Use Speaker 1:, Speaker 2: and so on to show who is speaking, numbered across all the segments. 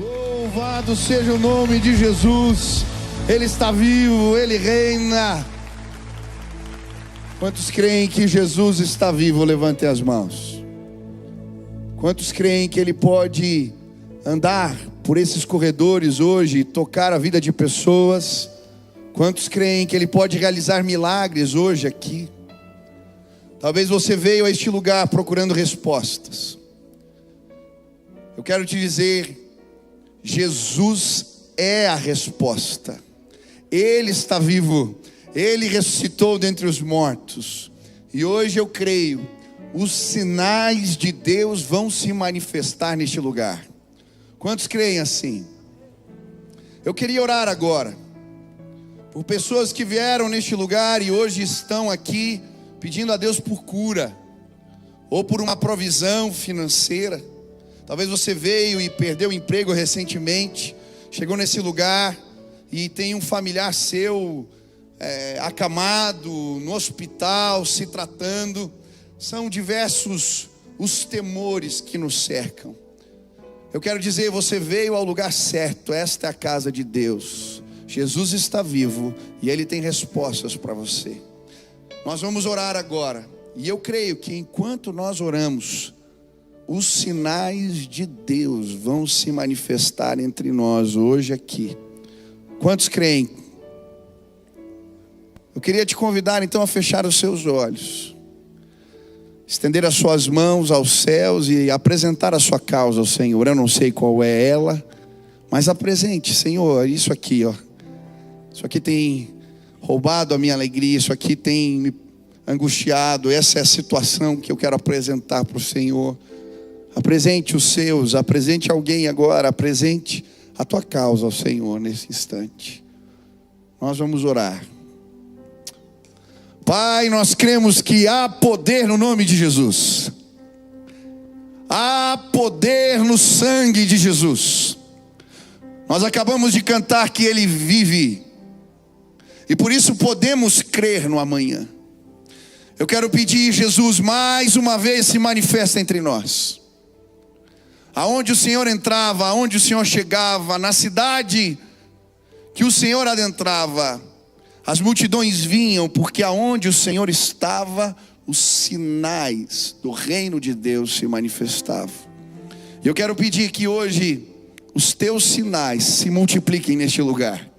Speaker 1: Louvado seja o nome de Jesus. Ele está vivo, Ele reina. Quantos creem que Jesus está vivo? Levantem as mãos. Quantos creem que Ele pode andar por esses corredores hoje e tocar a vida de pessoas? Quantos creem que Ele pode realizar milagres hoje aqui? Talvez você veio a este lugar procurando respostas. Eu quero te dizer, Jesus é a resposta. Ele está vivo, Ele ressuscitou dentre os mortos. E hoje eu creio, os sinais de Deus vão se manifestar neste lugar. Quantos creem assim? Eu queria orar agora por pessoas que vieram neste lugar e hoje estão aqui pedindo a Deus por cura, ou por uma provisão financeira. Talvez você veio e perdeu o emprego recentemente, chegou nesse lugar e tem um familiar seu acamado no hospital, se tratando. São diversos os temores que nos cercam. Eu quero dizer, você veio ao lugar certo. Esta é a casa de Deus. Jesus está vivo e Ele tem respostas para você. Nós vamos orar agora, e eu creio que enquanto nós oramos, os sinais de Deus vão se manifestar entre nós hoje aqui. Quantos creem? Eu queria te convidar então a fechar os seus olhos, estender as suas mãos aos céus e apresentar a sua causa ao Senhor. Eu não sei qual é ela, mas apresente: Senhor, isso aqui, isso aqui tem roubado a minha alegria, isso aqui tem me angustiado, essa é a situação que eu quero apresentar para o Senhor. Apresente os seus, apresente alguém agora, apresente a tua causa ao Senhor nesse instante. Nós vamos orar. Pai, nós cremos que há poder no nome de Jesus, há poder no sangue de Jesus. Nós acabamos de cantar que Ele vive, e por isso podemos crer no amanhã. Eu quero pedir, Jesus, mais uma vez se manifesta entre nós. Aonde o Senhor entrava, aonde o Senhor chegava, na cidade que o Senhor adentrava, as multidões vinham, porque aonde o Senhor estava, os sinais do reino de Deus se manifestavam. E eu quero pedir que hoje os teus sinais se multipliquem neste lugar.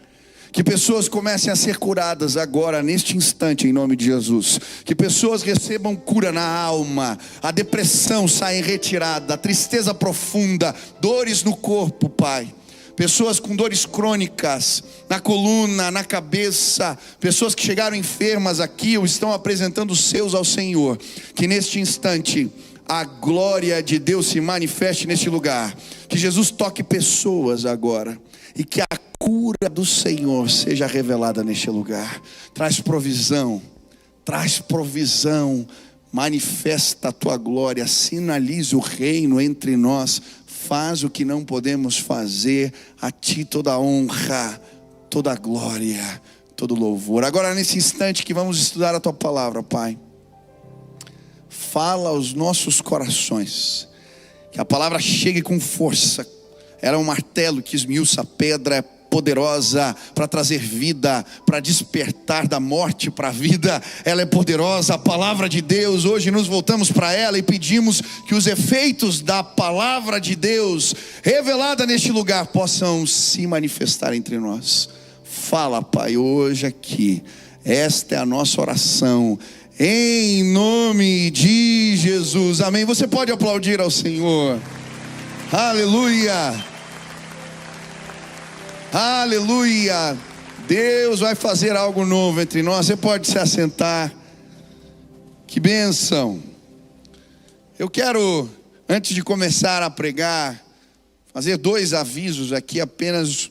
Speaker 1: Que pessoas comecem a ser curadas agora, neste instante, em nome de Jesus. Que pessoas recebam cura na alma, a depressão saia em retirada, a tristeza profunda, dores no corpo, Pai. Pessoas com dores crônicas, na coluna, na cabeça, pessoas que chegaram enfermas aqui ou estão apresentando os seus ao Senhor. Que neste instante a glória de Deus se manifeste neste lugar. Que Jesus toque pessoas agora, e que a cura do Senhor seja revelada neste lugar. Traz provisão, manifesta a tua glória, sinaliza o reino entre nós, faz o que não podemos fazer. A ti toda a honra, toda a glória, todo o louvor. Agora, nesse instante que vamos estudar a tua palavra, Pai, fala aos nossos corações, que a palavra chegue com força. Era um martelo que esmiuça a pedra, poderosa para trazer vida, para despertar da morte para a vida. Ela é poderosa, a palavra de Deus. Hoje nos voltamos para ela e pedimos que os efeitos da palavra de Deus revelada neste lugar possam se manifestar entre nós. Fala, Pai, hoje aqui. Esta é a nossa oração, em nome de Jesus, amém. Você pode aplaudir ao Senhor. Aleluia. Aleluia. Deus vai fazer algo novo entre nós. Você pode se assentar. Que bênção. Eu quero, antes de começar a pregar, fazer dois avisos aqui apenas.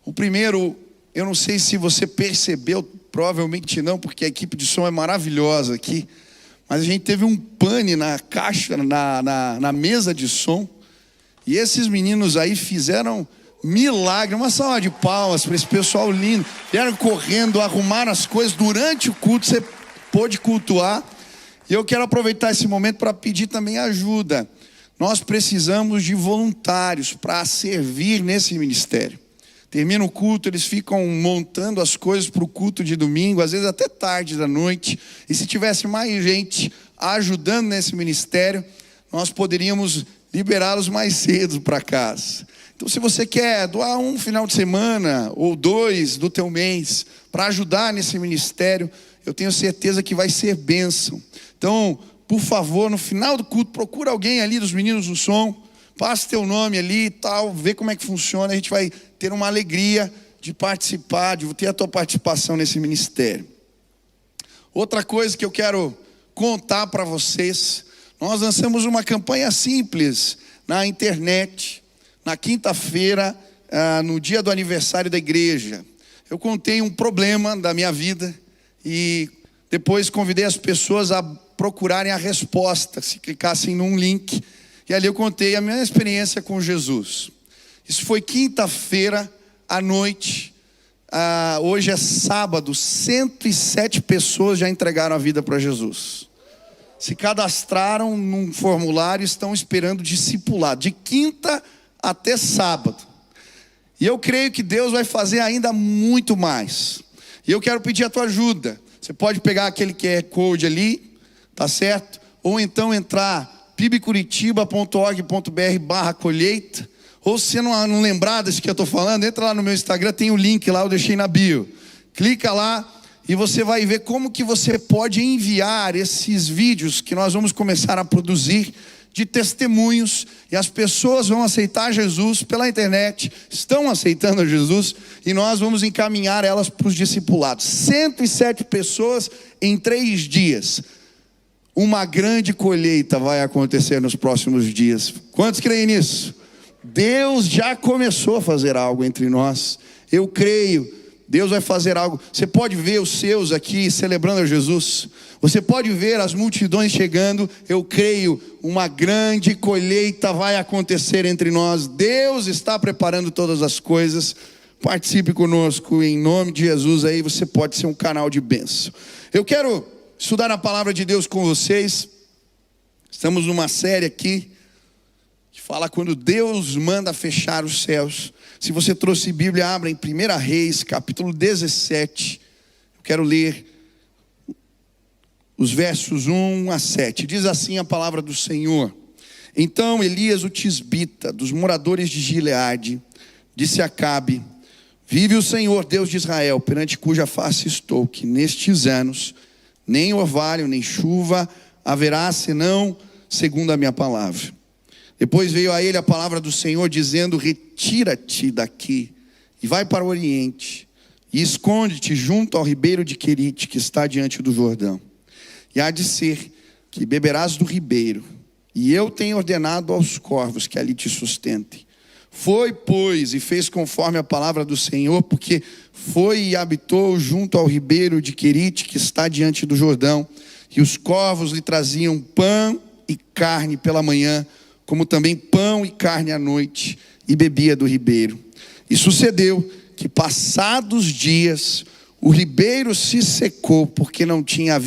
Speaker 1: O primeiro, eu não sei se você percebeu, provavelmente não, porque a equipe de som é maravilhosa aqui, mas a gente teve um pane na caixa, na mesa de som, e esses meninos aí fizeram milagre. Uma salva de palmas para esse pessoal lindo. Vieram correndo, arrumaram as coisas durante o culto, você pôde cultuar. E eu quero aproveitar esse momento para pedir também ajuda. nós precisamos de voluntários para servir nesse ministério. Termina o culto, eles ficam montando as coisas para o culto de domingo, às vezes até tarde da noite. E se tivesse mais gente ajudando nesse ministério, nós poderíamos liberá-los mais cedo para casa. Então, se você quer doar um final de semana ou 2 do teu mês para ajudar nesse ministério, eu tenho certeza que vai ser bênção. Então, por favor, no final do culto, procura alguém ali dos meninos do som, passa teu nome ali e tal, vê como é que funciona. A gente vai ter uma alegria de participar, de ter a tua participação nesse ministério. Outra coisa que eu quero contar para vocês, nós lançamos uma campanha simples na internet, na quinta-feira, no dia do aniversário da igreja. Eu contei um problema da minha vida e depois convidei as pessoas a procurarem a resposta, se clicassem num link. E ali eu contei a minha experiência com Jesus. Isso foi quinta-feira à noite. Hoje é sábado, 107 pessoas já entregaram a vida para Jesus. Se cadastraram num formulário, estão esperando discipulado, de quinta até sábado. E eu creio que Deus vai fazer ainda muito mais. E eu quero pedir a tua ajuda. Você pode pegar aquele QR Code ali, tá certo? Ou então entrar pibcuritiba.org.br/colheita. Ou se você não lembrar desse que eu estou falando, entra lá no meu Instagram, tem o link lá, eu deixei na bio. Clica lá e você vai ver como que você pode enviar esses vídeos que nós vamos começar a produzir de testemunhos, e as pessoas vão aceitar Jesus pela internet, estão aceitando Jesus, e nós vamos encaminhar elas para os discipulados. 107 pessoas em 3 dias. Uma grande colheita vai acontecer nos próximos dias. Quantos creem nisso? Deus já começou a fazer algo entre nós. Eu creio, Deus vai fazer algo. Você pode ver os seus aqui celebrando a Jesus. Você pode ver as multidões chegando. Eu creio, uma grande colheita vai acontecer entre nós. Deus está preparando todas as coisas. Participe conosco em nome de Jesus. Aí você pode ser um canal de bênção. Eu quero estudar a palavra de Deus com vocês. Estamos numa série aqui que fala quando Deus manda fechar os céus. Se você trouxe Bíblia, abra em 1 Reis, capítulo 17. Eu quero ler os versos 1 a 7. Diz assim a palavra do Senhor: Então Elias o tisbita, dos moradores de Gileade, disse a Acabe: Vive o Senhor, Deus de Israel, perante cuja face estou, que nestes anos nem orvalho, nem chuva haverá, senão segundo a minha palavra. Depois veio a ele a palavra do Senhor, dizendo: Retira-te daqui e vai para o oriente, e esconde-te junto ao ribeiro de Querite, que está diante do Jordão. E há de ser que beberás do ribeiro, e eu tenho ordenado aos corvos que ali te sustentem. Foi, pois, e fez conforme a palavra do Senhor, porque foi e habitou junto ao ribeiro de Querite, que está diante do Jordão. E os corvos lhe traziam pão e carne pela manhã, como também pão e carne à noite, e bebia do ribeiro. E sucedeu que, passados dias, o ribeiro se secou, porque não tinha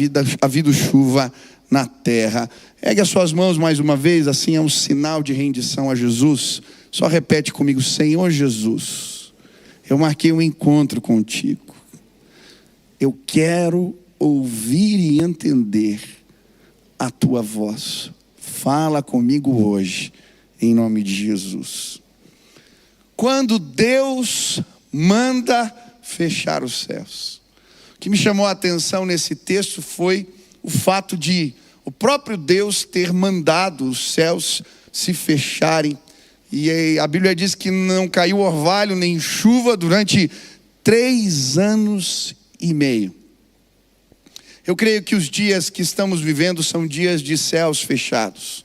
Speaker 1: havido chuva na terra. Ergue as suas mãos mais uma vez, assim é um sinal de rendição a Jesus. Só repete comigo: Senhor Jesus, eu marquei um encontro contigo. Eu quero ouvir e entender a tua voz. Fala comigo hoje, em nome de Jesus. Quando Deus manda fechar os céus. O que me chamou a atenção nesse texto foi o fato de o próprio Deus ter mandado os céus se fecharem. E a Bíblia diz que não caiu orvalho nem chuva durante 3 anos e meio. Eu creio que os dias que estamos vivendo são dias de céus fechados.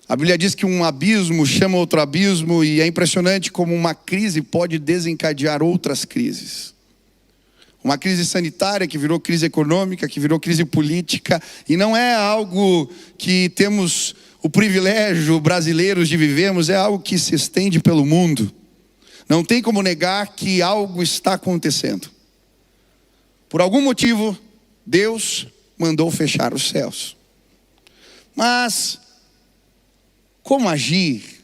Speaker 1: A Bíblia diz que um abismo chama outro abismo, e é impressionante como uma crise pode desencadear outras crises. Uma crise sanitária que virou crise econômica, que virou crise política, e não é algo que temos o privilégio brasileiros de vivermos, é algo que se estende pelo mundo. Não tem como negar que algo está acontecendo. Por algum motivo, Deus mandou fechar os céus. Mas como agir,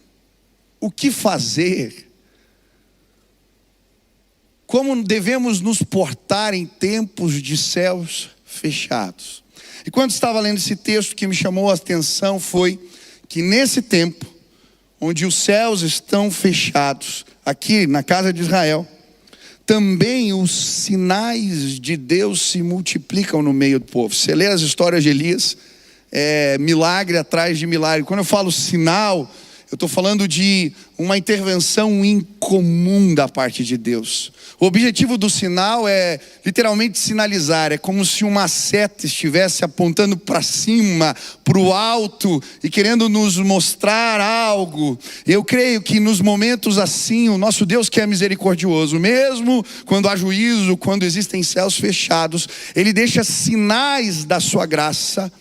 Speaker 1: o que fazer, como devemos nos portar em tempos de céus fechados. E quando estava lendo esse texto, o que me chamou a atenção foi que nesse tempo, onde os céus estão fechados, aqui na casa de Israel, também os sinais de Deus se multiplicam no meio do povo. Você lê as histórias de Elias, milagre atrás de milagre. Quando eu falo sinal, eu estou falando de uma intervenção incomum da parte de Deus. O objetivo do sinal é literalmente sinalizar. É como se uma seta estivesse apontando para cima, para o alto, e querendo nos mostrar algo. Eu creio que nos momentos assim, o nosso Deus, que é misericordioso, mesmo quando há juízo, quando existem céus fechados, Ele deixa sinais da sua graça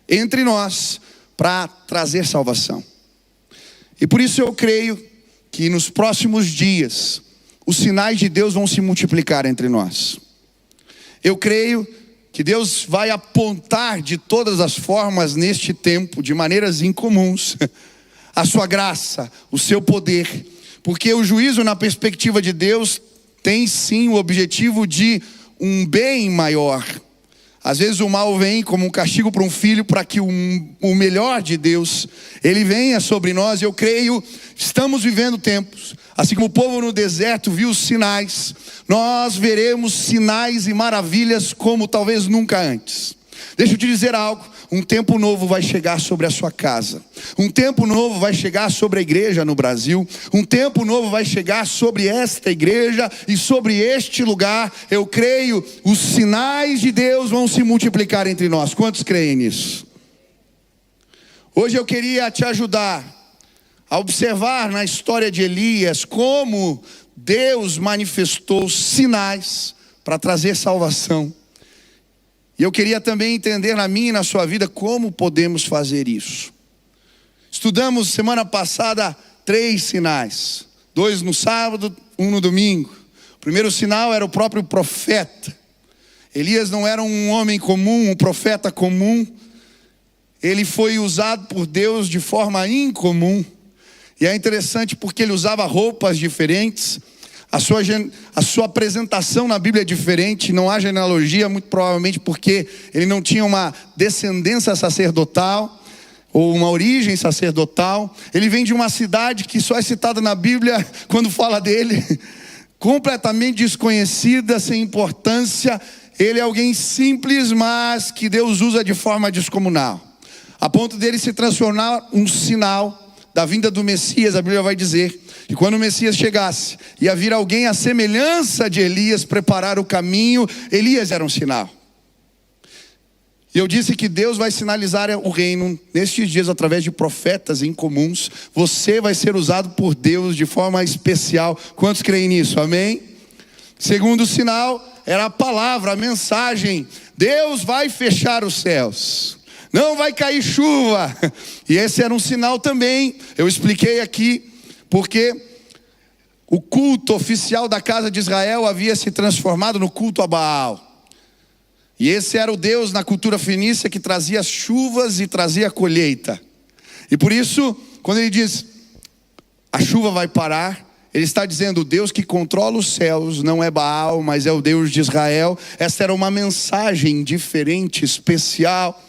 Speaker 1: entre nós para trazer salvação. E por isso eu creio que nos próximos dias, os sinais de Deus vão se multiplicar entre nós. Eu creio que Deus vai apontar de todas as formas neste tempo, de maneiras incomuns, a sua graça, o seu poder. Porque o juízo, na perspectiva de Deus, tem sim o objetivo de um bem maior. Às vezes o mal vem como um castigo para um filho, para que o melhor de Deus, Ele venha sobre nós. Eu creio, estamos vivendo tempos, assim como o povo no deserto viu os sinais, nós veremos sinais e maravilhas como talvez nunca antes. Deixa eu te dizer algo, um tempo novo vai chegar sobre a sua casa. Um tempo novo vai chegar sobre a igreja no Brasil. Um tempo novo vai chegar sobre esta igreja e sobre este lugar. Eu creio, os sinais de Deus vão se multiplicar entre nós. Quantos creem nisso? Hoje eu queria te ajudar a observar na história de Elias como Deus manifestou sinais para trazer salvação. E eu queria também entender na minha e na sua vida como podemos fazer isso. Estudamos semana passada 3 sinais. 2 no sábado, 1 no domingo. O primeiro sinal era o próprio profeta. Elias não era um homem comum, um profeta comum. Ele foi usado por Deus de forma incomum. E é interessante porque ele usava roupas diferentes. A sua apresentação na Bíblia é diferente, não há genealogia, muito provavelmente porque ele não tinha uma descendência sacerdotal, ou uma origem sacerdotal. Ele vem de uma cidade que só é citada na Bíblia quando fala dele, completamente desconhecida, sem importância. Ele é alguém simples, mas que Deus usa de forma descomunal, a ponto dele se transformar um sinal da vinda do Messias. A Bíblia vai dizer que quando o Messias chegasse, ia vir alguém à semelhança de Elias, preparar o caminho. Elias era um sinal. E eu disse que Deus vai sinalizar o reino nestes dias através de profetas incomuns. Você vai ser usado por Deus de forma especial. Quantos creem nisso? Amém? Segundo sinal era a palavra, a mensagem. Deus vai fechar os céus, não vai cair chuva. E esse era um sinal também. Eu expliquei aqui porque o culto oficial da casa de Israel havia se transformado no culto a Baal. E esse era o Deus na cultura fenícia que trazia chuvas e trazia colheita. E por isso, quando ele diz, a chuva vai parar, ele está dizendo, o Deus que controla os céus não é Baal, mas é o Deus de Israel. Essa era uma mensagem diferente, especial.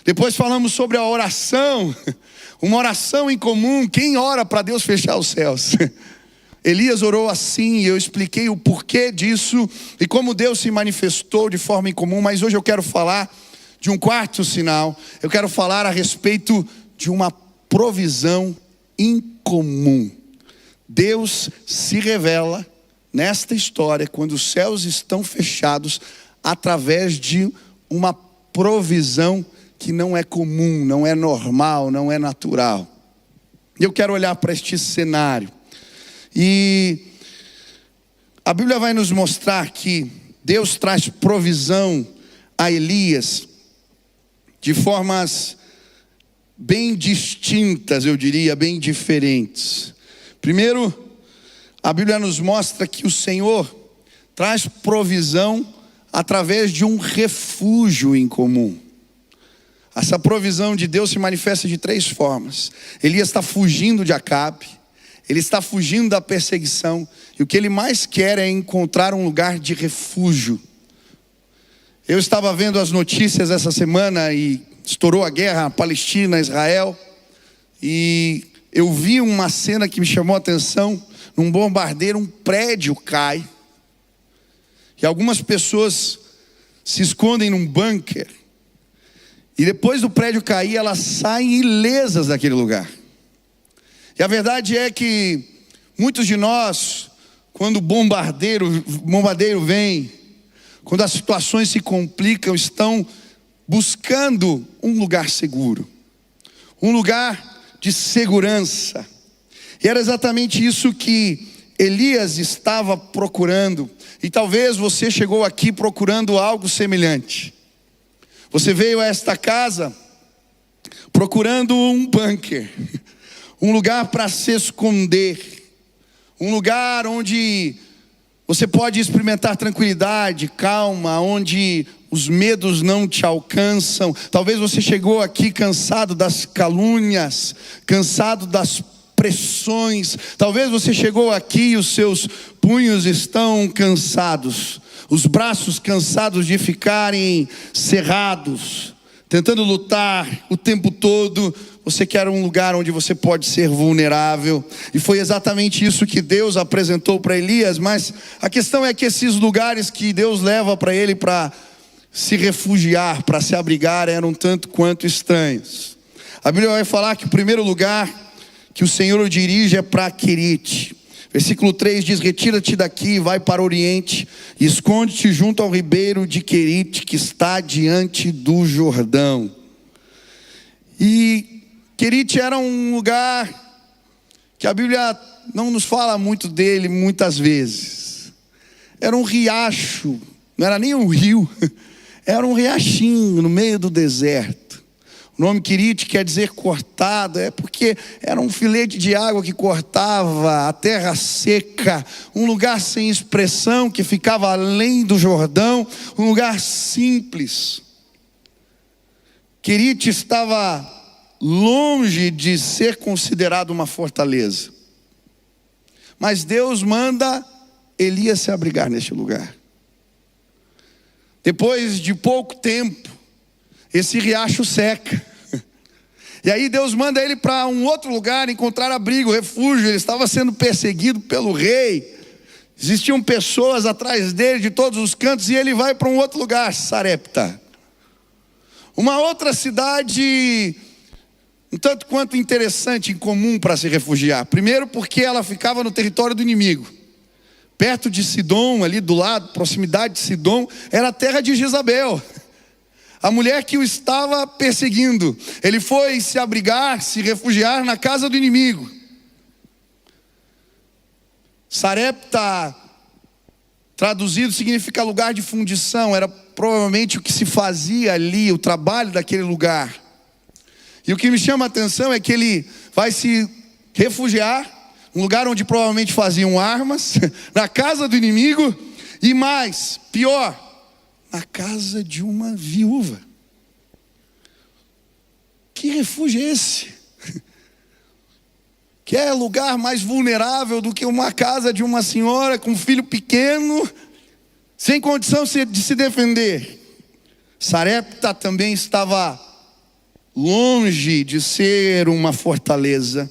Speaker 1: Depois falamos sobre a oração, uma oração em comum. Quem ora para Deus fechar os céus? Elias orou assim, e eu expliquei o porquê disso e como Deus se manifestou de forma incomum. Mas hoje eu quero falar de um quarto sinal. Eu quero falar a respeito de uma provisão incomum. Deus se revela nesta história quando os céus estão fechados, através de uma provisão que não é comum, não é normal, não é natural. Eu quero olhar para este cenário. E a Bíblia vai nos mostrar que Deus traz provisão a Elias de formas bem distintas, eu diria, bem diferentes. Primeiro, a Bíblia nos mostra que o Senhor traz provisão através de um refúgio em comum. Essa provisão de Deus se manifesta de 3 formas. Elias está fugindo de Acabe, ele está fugindo da perseguição, e o que ele mais quer é encontrar um lugar de refúgio. Eu estava vendo as notícias essa semana e estourou a guerra Palestina, Israel, e eu vi uma cena que me chamou a atenção. Num bombardeio, um prédio cai, e algumas pessoas se escondem num bunker, e depois do prédio cair, elas saem ilesas daquele lugar. E a verdade é que muitos de nós, quando o bombardeiro vem, quando as situações se complicam, estão buscando um lugar seguro, um lugar de segurança. E era exatamente isso que Elias estava procurando. E talvez você chegou aqui procurando algo semelhante. Você veio a esta casa procurando um bunker, um lugar para se esconder, um lugar onde você pode experimentar tranquilidade, calma, onde os medos não te alcançam. Talvez você chegou aqui cansado das calúnias, cansado das pressões. Talvez você chegou aqui e os seus punhos estão cansados, os braços cansados de ficarem cerrados, tentando lutar o tempo todo. Você quer um lugar onde você pode ser vulnerável, e foi exatamente isso que Deus apresentou para Elias. Mas a questão é que esses lugares que Deus leva para ele para se refugiar, para se abrigar, eram tanto quanto estranhos. A Bíblia vai falar que o primeiro lugar que o Senhor o dirige é para Querite. Versículo 3 diz: retira-te daqui, vai para o oriente, e esconde-te junto ao ribeiro de Querite, que está diante do Jordão. E Querite era um lugar que a Bíblia não nos fala muito dele muitas vezes. Era um riacho, não era nem um rio, era um riachinho no meio do deserto. O nome Querite quer dizer cortado, é porque era um filete de água que cortava a terra seca, um lugar sem expressão que ficava além do Jordão, um lugar simples. Querite estava longe de ser considerado uma fortaleza, mas Deus manda Elias se abrigar neste lugar. Depois de pouco tempo, esse riacho seca, e aí Deus manda ele para um outro lugar encontrar abrigo, refúgio. Ele estava sendo perseguido pelo rei, existiam pessoas atrás dele de todos os cantos, e ele vai para um outro lugar, Sarepta, uma outra cidade um tanto quanto interessante, incomum para se refugiar. Primeiro porque ela ficava no território do inimigo, perto de Sidom, ali do lado, proximidade de Sidom, era a terra de Jezabel, a mulher que o estava perseguindo. Ele foi se abrigar, se refugiar na casa do inimigo. Sarepta, traduzido, significa lugar de fundição. Era provavelmente o que se fazia ali, o trabalho daquele lugar. E o que me chama a atenção é que ele vai se refugiar, um lugar onde provavelmente faziam armas, na casa do inimigo, e mais, pior, na casa de uma viúva. Que refúgio é esse? Que é lugar mais vulnerável do que uma casa de uma senhora com um filho pequeno, sem condição de se defender. Sarepta também estava longe de ser uma fortaleza.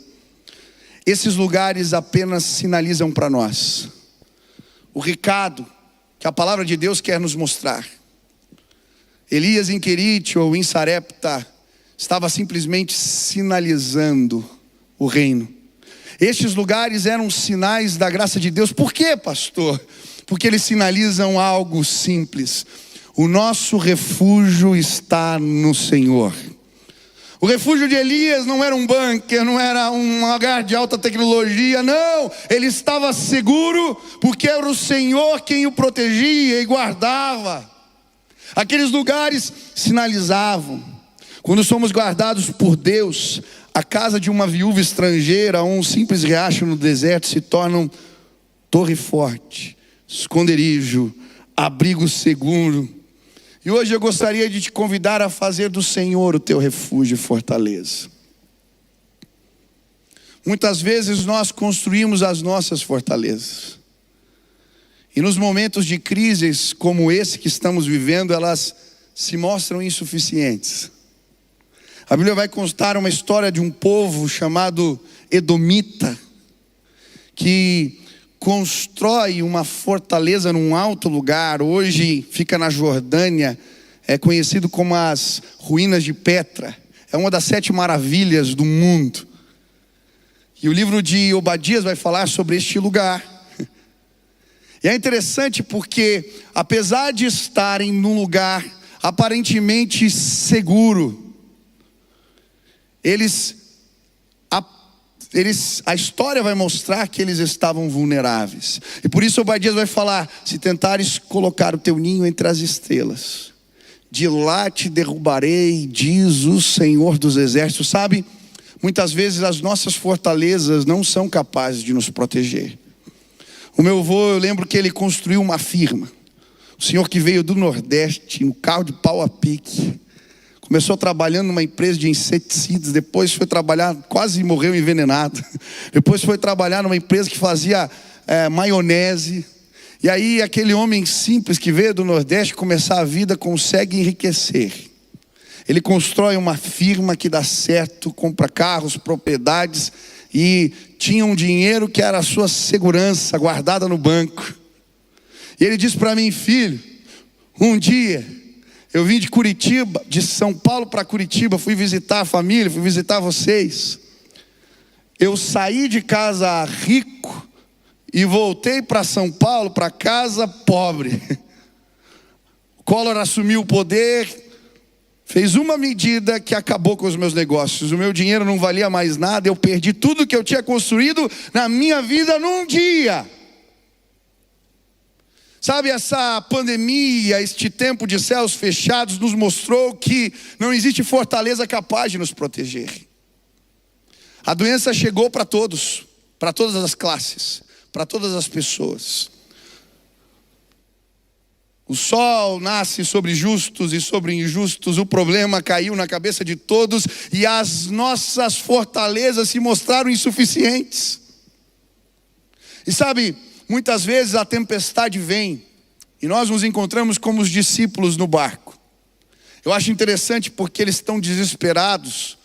Speaker 1: Esses lugares apenas sinalizam para nós o recado que a palavra de Deus quer nos mostrar. Elias em Querite ou em Sarepta estava simplesmente sinalizando o reino. Estes lugares eram sinais da graça de Deus. Por quê, pastor? Porque eles sinalizam algo simples: o nosso refúgio está no Senhor. O refúgio de Elias não era um bunker, não era um lugar de alta tecnologia, não. Ele estava seguro porque era o Senhor quem o protegia e guardava. Aqueles lugares sinalizavam. Quando somos guardados por Deus, a casa de uma viúva estrangeira ou um simples riacho no deserto se tornam torre forte, esconderijo, abrigo seguro. E hoje eu gostaria de te convidar a fazer do Senhor o teu refúgio e fortaleza. Muitas vezes nós construímos as nossas fortalezas. E nos momentos de crises como esse que estamos vivendo, elas se mostram insuficientes. A Bíblia vai contar uma história de um povo chamado Edomita, que constrói uma fortaleza num alto lugar. Hoje fica na Jordânia, é conhecido como as ruínas de Petra. É uma das 7 maravilhas do mundo. E o livro de Obadias vai falar sobre este lugar. E é interessante porque, apesar de estarem num lugar aparentemente seguro, a história vai mostrar que eles estavam vulneráveis. E por isso Obadias vai falar: se tentares colocar o teu ninho entre as estrelas, de lá te derrubarei, diz o Senhor dos Exércitos. Sabe, muitas vezes as nossas fortalezas não são capazes de nos proteger. O meu avô, eu lembro que ele construiu uma firma. O senhor que veio do Nordeste, no carro de pau a pique. Começou trabalhando numa empresa de inseticidas, depois foi trabalhar, quase morreu envenenado. Depois foi trabalhar numa empresa que fazia maionese. E aí aquele homem simples que veio do Nordeste começar a vida consegue enriquecer. Ele constrói uma firma que dá certo, compra carros, propriedades, e tinha um dinheiro que era a sua segurança guardada no banco. E ele disse para mim: filho, um dia eu vim de Curitiba, de São Paulo para Curitiba, fui visitar a família, fui visitar vocês. Eu saí de casa rico e voltei para São Paulo, para casa pobre. Collor assumiu o poder, fez uma medida que acabou com os meus negócios. O meu dinheiro não valia mais nada, eu perdi tudo que eu tinha construído na minha vida num dia. Sabe, essa pandemia, este tempo de céus fechados nos mostrou que não existe fortaleza capaz de nos proteger. A doença chegou para todos, para todas as classes, para todas as pessoas. O sol nasce sobre justos e sobre injustos, o problema caiu na cabeça de todos e as nossas fortalezas se mostraram insuficientes. E sabe, muitas vezes a tempestade vem e nós nos encontramos como os discípulos no barco. Eu acho interessante porque eles estão desesperados.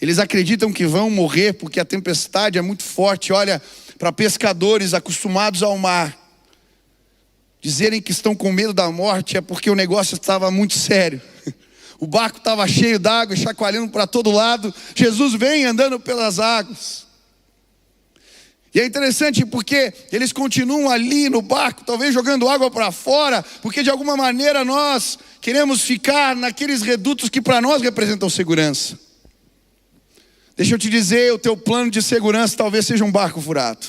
Speaker 1: Eles acreditam que vão morrer porque a tempestade é muito forte. Olha, para pescadores acostumados ao mar, dizerem que estão com medo da morte é porque o negócio estava muito sério. O barco estava cheio d'água, chacoalhando para todo lado. Jesus vem andando pelas águas. E é interessante porque eles continuam ali no barco, talvez jogando água para fora, porque de alguma maneira nós queremos ficar naqueles redutos que para nós representam segurança. Deixa eu te dizer, o teu plano de segurança talvez seja um barco furado.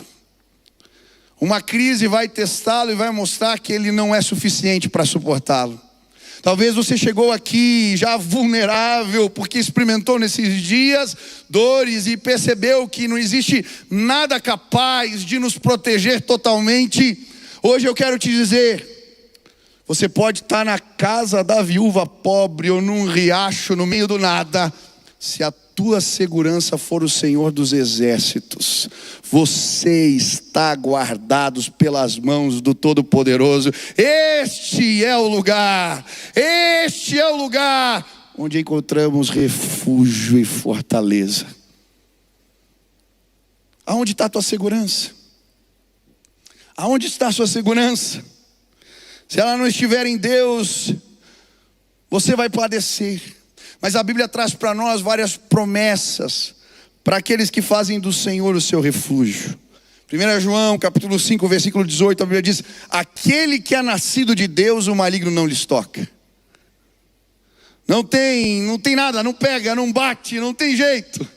Speaker 1: Uma crise vai testá-lo e vai mostrar que ele não é suficiente para suportá-lo. Talvez você chegou aqui já vulnerável porque experimentou nesses dias dores e percebeu que não existe nada capaz de nos proteger totalmente. Hoje eu quero te dizer, você pode estar na casa da viúva pobre ou num riacho no meio do nada. Se a tua segurança for o Senhor dos Exércitos, você está guardado pelas mãos do Todo-Poderoso. Este é o lugar onde encontramos refúgio e fortaleza. Aonde está a tua segurança? Aonde está a sua segurança? Se ela não estiver em Deus, você vai padecer. Mas a Bíblia traz para nós várias promessas para aqueles que fazem do Senhor o seu refúgio. 1 João capítulo 5, versículo 18, a Bíblia diz: aquele que é nascido de Deus, o maligno não lhes toca. Não tem nada, não pega, não bate, não tem jeito.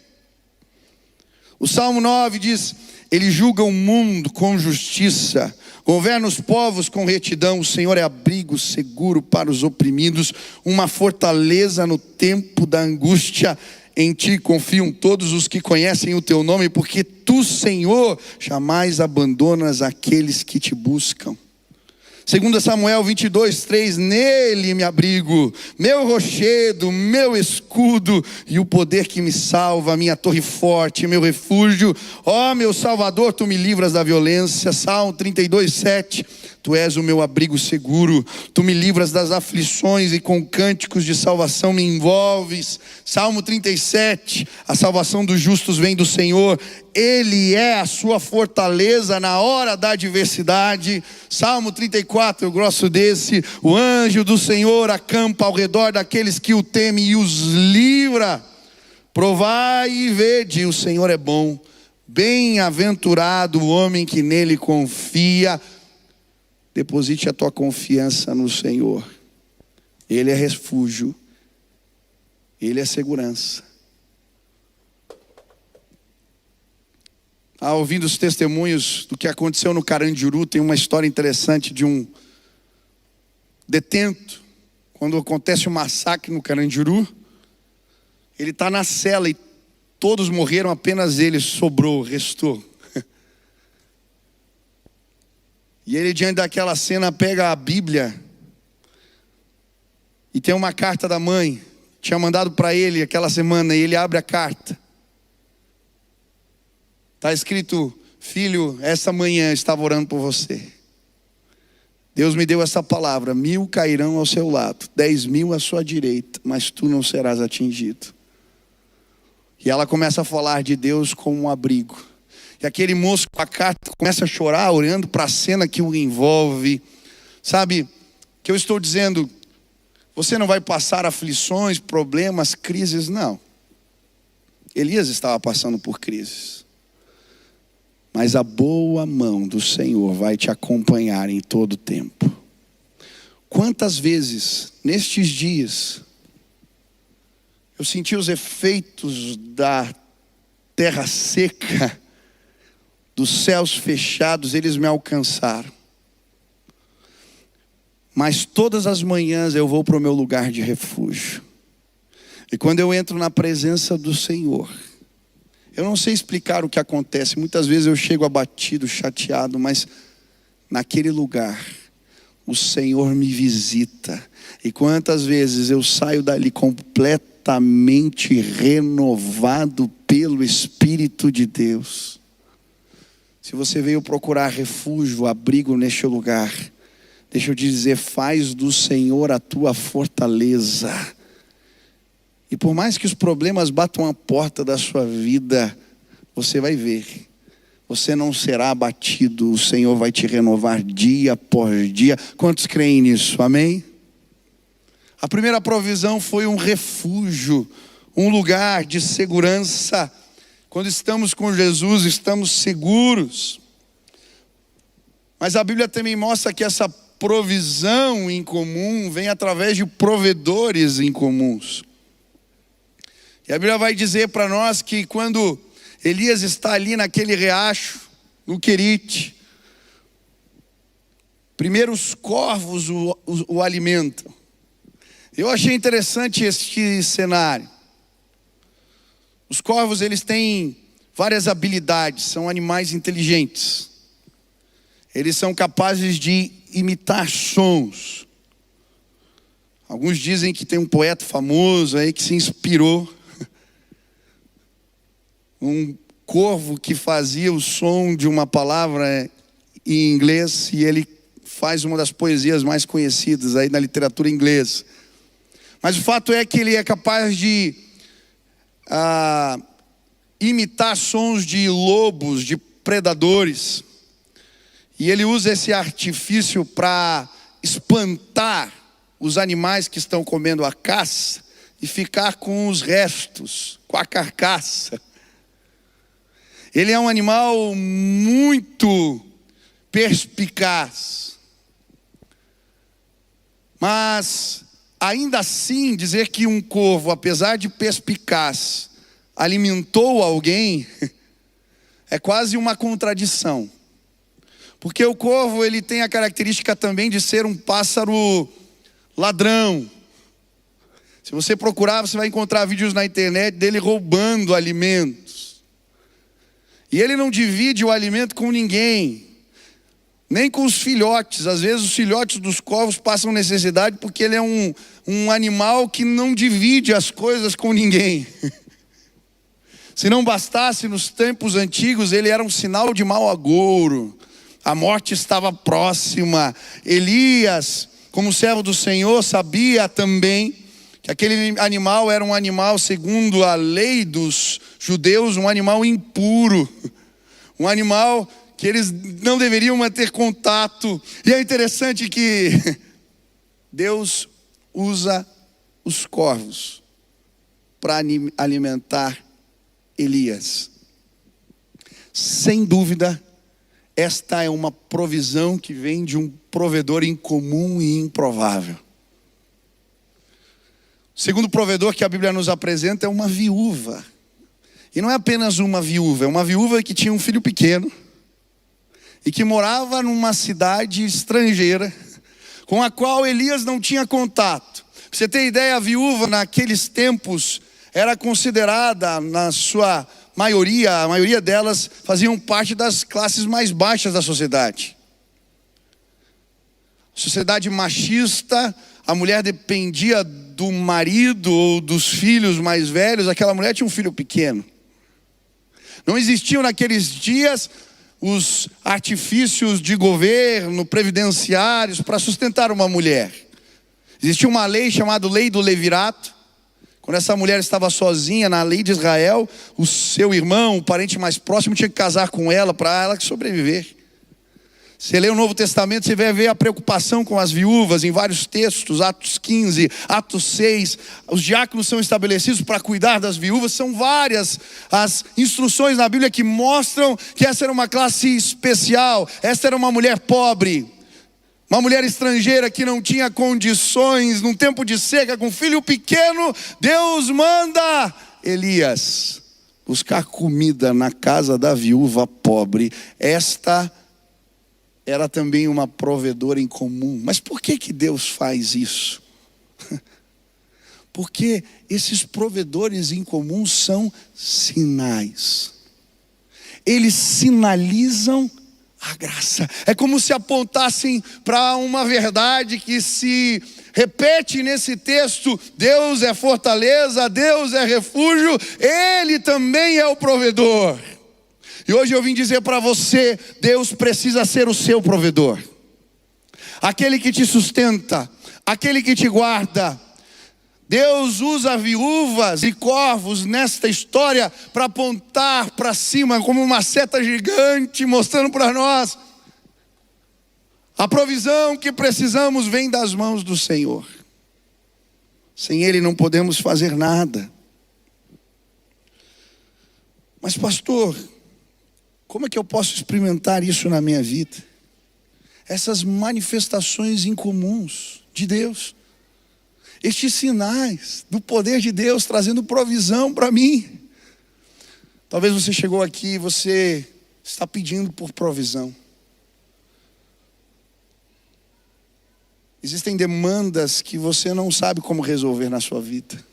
Speaker 1: O Salmo 9 diz: ele julga o mundo com justiça, governa os povos com retidão. O Senhor é abrigo seguro para os oprimidos, uma fortaleza no tempo da angústia. Em ti confiam todos os que conhecem o teu nome, porque tu, Senhor, jamais abandonas aqueles que te buscam. 2 Samuel 22:3, nele me abrigo, meu rochedo, meu escudo e o poder que me salva, minha torre forte, meu refúgio. Ó meu Salvador, tu me livras da violência. Salmo 32:7, tu és o meu abrigo seguro, tu me livras das aflições e com cânticos de salvação me envolves. Salmo 37, a salvação dos justos vem do Senhor, Ele é a sua fortaleza na hora da adversidade. Salmo 34, eu gosto desse, o anjo do Senhor acampa ao redor daqueles que o temem e os livra. Provai e vede, o Senhor é bom, bem-aventurado o homem que nele confia. Deposite a tua confiança no Senhor. Ele é refúgio, Ele é segurança. Ouvindo os testemunhos do que aconteceu no Carandiru, tem uma história interessante de um detento. Quando acontece um massacre no Carandiru, ele está na cela e todos morreram, apenas ele sobrou, restou. E ele, diante daquela cena, pega a Bíblia e tem uma carta da mãe, tinha mandado para ele aquela semana, e ele abre a carta. Está escrito: filho, essa manhã eu estava orando por você. Deus me deu essa palavra: 1000 cairão ao seu lado, 10.000 à sua direita, mas tu não serás atingido. E ela começa a falar de Deus como um abrigo. E aquele moço com a carta começa a chorar, olhando para a cena que o envolve. Sabe, que eu estou dizendo, você não vai passar aflições, problemas, crises, não. Elias estava passando por crises. Mas a boa mão do Senhor vai te acompanhar em todo o tempo. Quantas vezes, nestes dias, eu senti os efeitos da terra seca, dos céus fechados, eles me alcançaram. Mas todas as manhãs eu vou para o meu lugar de refúgio. E quando eu entro na presença do Senhor, eu não sei explicar o que acontece. Muitas vezes eu chego abatido, chateado, mas naquele lugar o Senhor me visita. E quantas vezes eu saio dali completamente renovado pelo Espírito de Deus. Se você veio procurar refúgio, abrigo neste lugar, deixa eu te dizer, faz do Senhor a tua fortaleza. E por mais que os problemas batam a porta da sua vida, você vai ver, você não será abatido, o Senhor vai te renovar dia após dia. Quantos creem nisso? Amém? A primeira provisão foi um refúgio, um lugar de segurança. Quando estamos com Jesus, estamos seguros. Mas a Bíblia também mostra que essa provisão em comum vem através de provedores incomuns. E a Bíblia vai dizer para nós que quando Elias está ali naquele riacho, no Querite, primeiro os corvos o alimentam. Eu achei interessante este cenário. Os corvos, eles têm várias habilidades, são animais inteligentes. Eles são capazes de imitar sons. Alguns dizem que tem um poeta famoso aí que se inspirou. Um corvo que fazia o som de uma palavra em inglês, e ele faz uma das poesias mais conhecidas aí na literatura inglesa. Mas o fato é que ele é capaz de imitar sons de lobos, de predadores. E ele usa esse artifício para espantar os animais que estão comendo a caça e ficar com os restos, com a carcaça. Ele é um animal muito perspicaz. Mas ainda assim, dizer que um corvo, apesar de perspicaz, alimentou alguém, é quase uma contradição. Porque o corvo, ele tem a característica também de ser um pássaro ladrão. Se você procurar, você vai encontrar vídeos na internet dele roubando alimentos. E ele não divide o alimento com ninguém. nem com os filhotes. Às vezes os filhotes dos corvos passam necessidade porque ele é um animal que não divide as coisas com ninguém. Se não bastasse, nos tempos antigos ele era um sinal de mau agouro. A morte estava próxima. Elias, como servo do Senhor, sabia também que aquele animal era um animal, segundo a lei dos judeus, um animal impuro, um animal que eles não deveriam manter contato. E é interessante que Deus usa os corvos para alimentar Elias. Sem dúvida, esta é uma provisão que vem de um provedor incomum e improvável. O segundo provedor que a Bíblia nos apresenta é uma viúva. E não é apenas uma viúva, é uma viúva que tinha um filho pequeno e que morava numa cidade estrangeira, com a qual Elias não tinha contato. Pra você ter ideia, a viúva naqueles tempos era considerada, na sua maioria, a maioria delas faziam parte das classes mais baixas da sociedade. Sociedade machista, a mulher dependia do marido ou dos filhos mais velhos. Aquela mulher tinha um filho pequeno. Não existiam naqueles dias os artifícios de governo, previdenciários para sustentar uma mulher. Existia uma lei chamada Lei do Levirato. Quando essa mulher estava sozinha na lei de Israel, o seu irmão, o parente mais próximo, tinha que casar com ela para ela sobreviver. Você lê o Novo Testamento, você vai ver a preocupação com as viúvas em vários textos, Atos 15, Atos 6. Os diáconos são estabelecidos para cuidar das viúvas. São várias as instruções na Bíblia que mostram que essa era uma classe especial. Essa era uma mulher pobre, uma mulher estrangeira que não tinha condições, num tempo de seca, com um filho pequeno. Deus manda Elias buscar comida na casa da viúva pobre. Esta era também uma provedora em comum. Mas por que Deus faz isso? Porque esses provedores em comum são sinais. Eles sinalizam a graça. É como se apontassem para uma verdade que se repete nesse texto. Deus é fortaleza, Deus é refúgio, Ele também é o provedor. E hoje eu vim dizer para você, Deus precisa ser o seu provedor. Aquele que te sustenta, aquele que te guarda. Deus usa viúvas e corvos nesta história para apontar para cima como uma seta gigante, mostrando para nós a provisão que precisamos vem das mãos do Senhor. Sem Ele não podemos fazer nada. Mas pastor, como é que eu posso experimentar isso na minha vida? Essas manifestações incomuns de Deus. Estes sinais do poder de Deus trazendo provisão para mim. Talvez você chegou aqui e você está pedindo por provisão. Existem demandas que você não sabe como resolver na sua vida.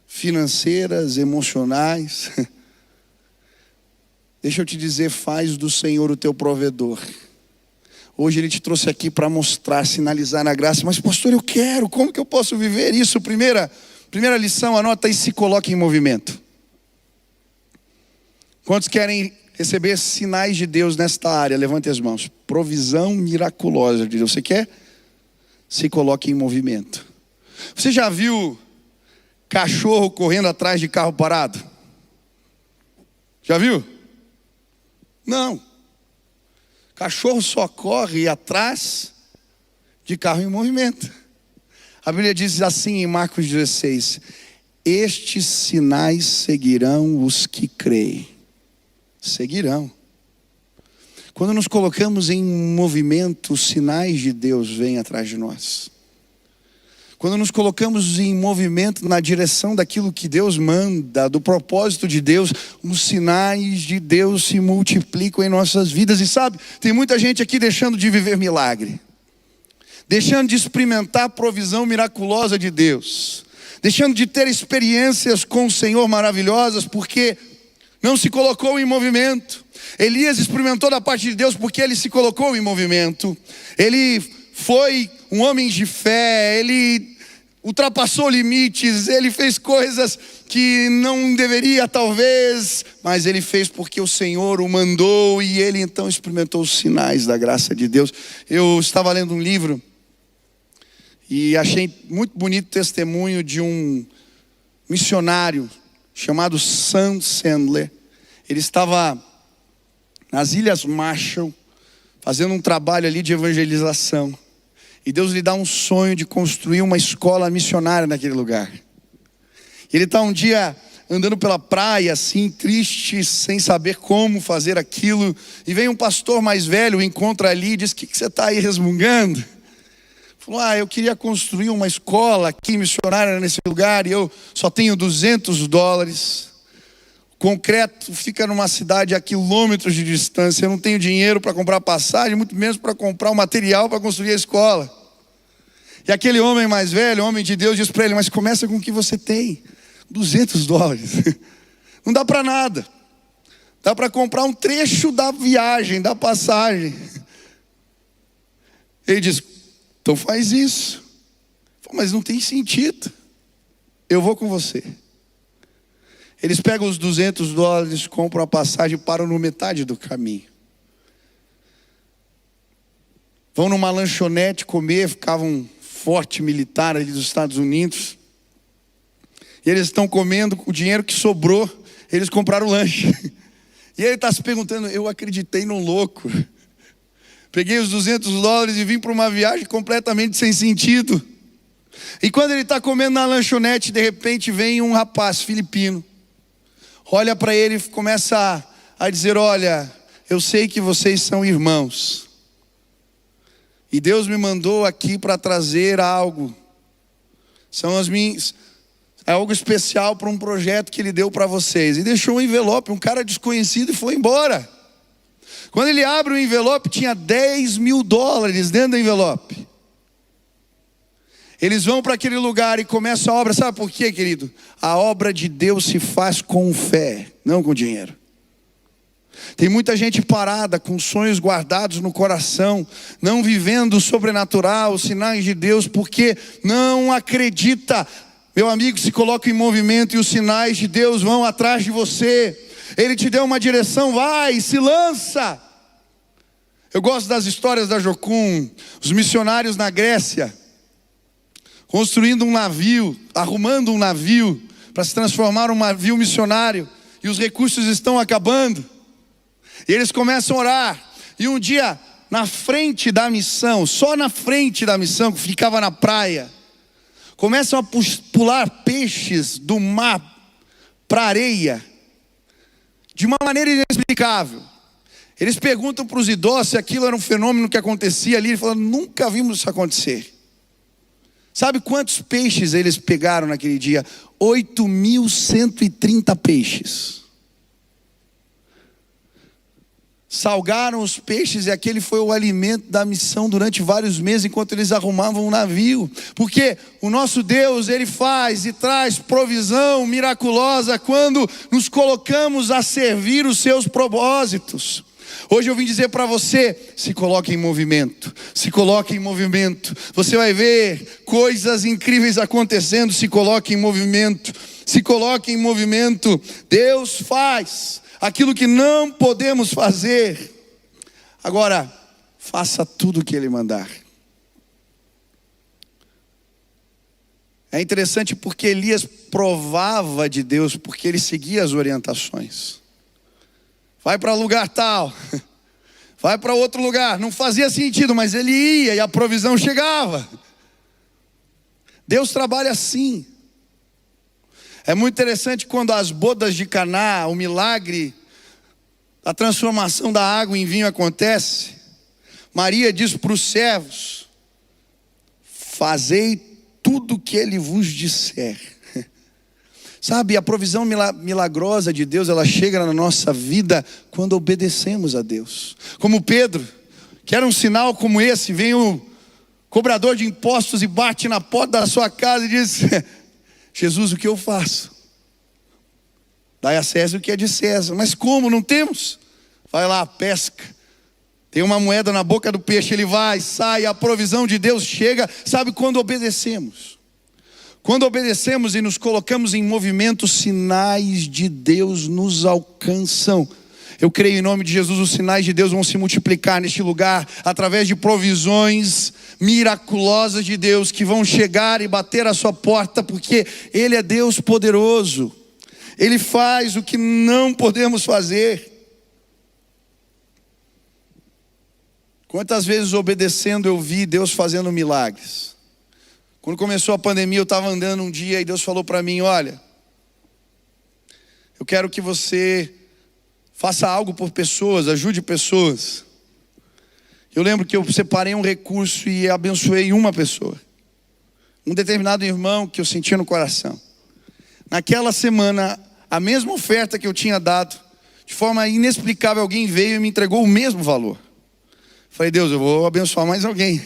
Speaker 1: Financeiras, emocionais. Deixa eu te dizer, faz do Senhor o teu provedor. Hoje Ele te trouxe aqui para mostrar, sinalizar a graça. Mas pastor, eu quero, como que eu posso viver isso? Primeira lição, anota aí, se coloque em movimento. Quantos querem receber sinais de Deus nesta área? Levante as mãos. Provisão miraculosa de Deus. Você quer? Se coloque em movimento. Você já viu cachorro correndo atrás de carro parado? Já viu? Não. Cachorro só corre atrás de carro em movimento. A Bíblia diz assim em Marcos 16: estes sinais seguirão os que creem. Seguirão. Quando nos colocamos em movimento, os sinais de Deus vêm atrás de nós. Quando nos colocamos em movimento na direção daquilo que Deus manda, do propósito de Deus, os sinais de Deus se multiplicam em nossas vidas. E sabe, tem muita gente aqui deixando de viver milagre, deixando de experimentar a provisão miraculosa de Deus, deixando de ter experiências com o Senhor maravilhosas, porque não se colocou em movimento. Elias experimentou da parte de Deus porque ele se colocou em movimento. Ele foi um homem de fé, ele ultrapassou limites, ele fez coisas que não deveria talvez, mas ele fez porque o Senhor o mandou, e ele então experimentou os sinais da graça de Deus. Eu estava lendo um livro e achei muito bonito o testemunho de um missionário chamado Sam Sandler. Ele estava nas Ilhas Marshall, fazendo um trabalho ali de evangelização. E Deus lhe dá um sonho de construir uma escola missionária naquele lugar. Ele está um dia andando pela praia, assim, triste, sem saber como fazer aquilo. E vem um pastor mais velho, o encontra ali e diz: o que você está aí resmungando? Falou: eu queria construir uma escola aqui missionária nesse lugar, e eu só tenho $200. Concreto fica numa cidade a quilômetros de distância. Eu não tenho dinheiro para comprar passagem, muito menos para comprar o material para construir a escola. E aquele homem mais velho, homem de Deus, diz para ele: mas começa com o que você tem, $200. Não dá para nada. Dá para comprar um trecho da viagem, da passagem. Ele diz: então faz isso. Mas não tem sentido. Eu vou com você. Eles pegam os $200, compram a passagem e param no metade do caminho. Vão numa lanchonete comer, ficava um forte militar ali dos Estados Unidos. E eles estão comendo, o dinheiro que sobrou, eles compraram o lanche. E ele está se perguntando: eu acreditei num louco. Peguei os $200 e vim para uma viagem completamente sem sentido. E quando ele está comendo na lanchonete, de repente vem um rapaz filipino. Olha para ele e começa a dizer: olha, eu sei que vocês são irmãos. E Deus me mandou aqui para trazer algo. É algo especial para um projeto que Ele deu para vocês. E deixou um envelope, um cara desconhecido, e foi embora. Quando ele abre o envelope, tinha $10 mil dentro do envelope. Eles vão para aquele lugar e começam a obra. Sabe por quê, querido? A obra de Deus se faz com fé, não com dinheiro. Tem muita gente parada, com sonhos guardados no coração, não vivendo o sobrenatural, os sinais de Deus, porque não acredita. Meu amigo, se coloca em movimento e os sinais de Deus vão atrás de você. Ele te deu uma direção, vai, se lança. Eu gosto das histórias da Jocum, os missionários na Grécia, construindo um navio, arrumando um navio para se transformar em um navio missionário, e os recursos estão acabando. E eles começam a orar, e um dia, na frente da missão, só na frente da missão, que ficava na praia, começam a pular peixes do mar para a areia, de uma maneira inexplicável. Eles perguntam para os idosos se aquilo era um fenômeno que acontecia ali. Eles falam: nunca vimos isso acontecer. Sabe quantos peixes eles pegaram naquele dia? 8.130 peixes. Salgaram os peixes, e aquele foi o alimento da missão durante vários meses, enquanto eles arrumavam o navio. Porque o nosso Deus, Ele faz e traz provisão miraculosa quando nos colocamos a servir os seus propósitos. Hoje eu vim dizer para você: se coloque em movimento, se coloque em movimento. Você vai ver coisas incríveis acontecendo. Se coloque em movimento, se coloque em movimento. Deus faz aquilo que não podemos fazer. Agora, faça tudo o que Ele mandar. É interessante porque Elias provava de Deus, porque ele seguia as orientações. Vai para lugar tal, vai para outro lugar. Não fazia sentido, mas ele ia e a provisão chegava. Deus trabalha assim. É muito interessante quando as bodas de Caná, o milagre, a transformação da água em vinho acontece. Maria diz para os servos: fazei tudo o que Ele vos disser. Sabe, a provisão milagrosa de Deus, ela chega na nossa vida quando obedecemos a Deus. Como Pedro, que era um sinal como esse, vem o cobrador de impostos e bate na porta da sua casa e diz: Jesus, o que eu faço? Dai a César o que é de César. Mas como? Não temos? vai lá, pesca. Tem uma moeda na boca do peixe, ele vai, sai, a provisão de Deus chega. Sabe quando obedecemos? Quando obedecemos e nos colocamos em movimento, sinais de Deus nos alcançam. Eu creio em nome de Jesus, os sinais de Deus vão se multiplicar neste lugar, através de provisões miraculosas de Deus, que vão chegar e bater à sua porta, porque Ele é Deus poderoso. Ele faz o que não podemos fazer. Quantas vezes obedecendo eu vi Deus fazendo milagres. Quando começou a pandemia, eu estava andando um dia e Deus falou para mim: olha, eu quero que você faça algo por pessoas, ajude pessoas. Eu lembro que eu separei um recurso e abençoei uma pessoa, um determinado irmão que eu sentia no coração. Naquela semana, a mesma oferta que eu tinha dado, de forma inexplicável, alguém veio e me entregou o mesmo valor. Falei: Deus, eu vou abençoar mais alguém.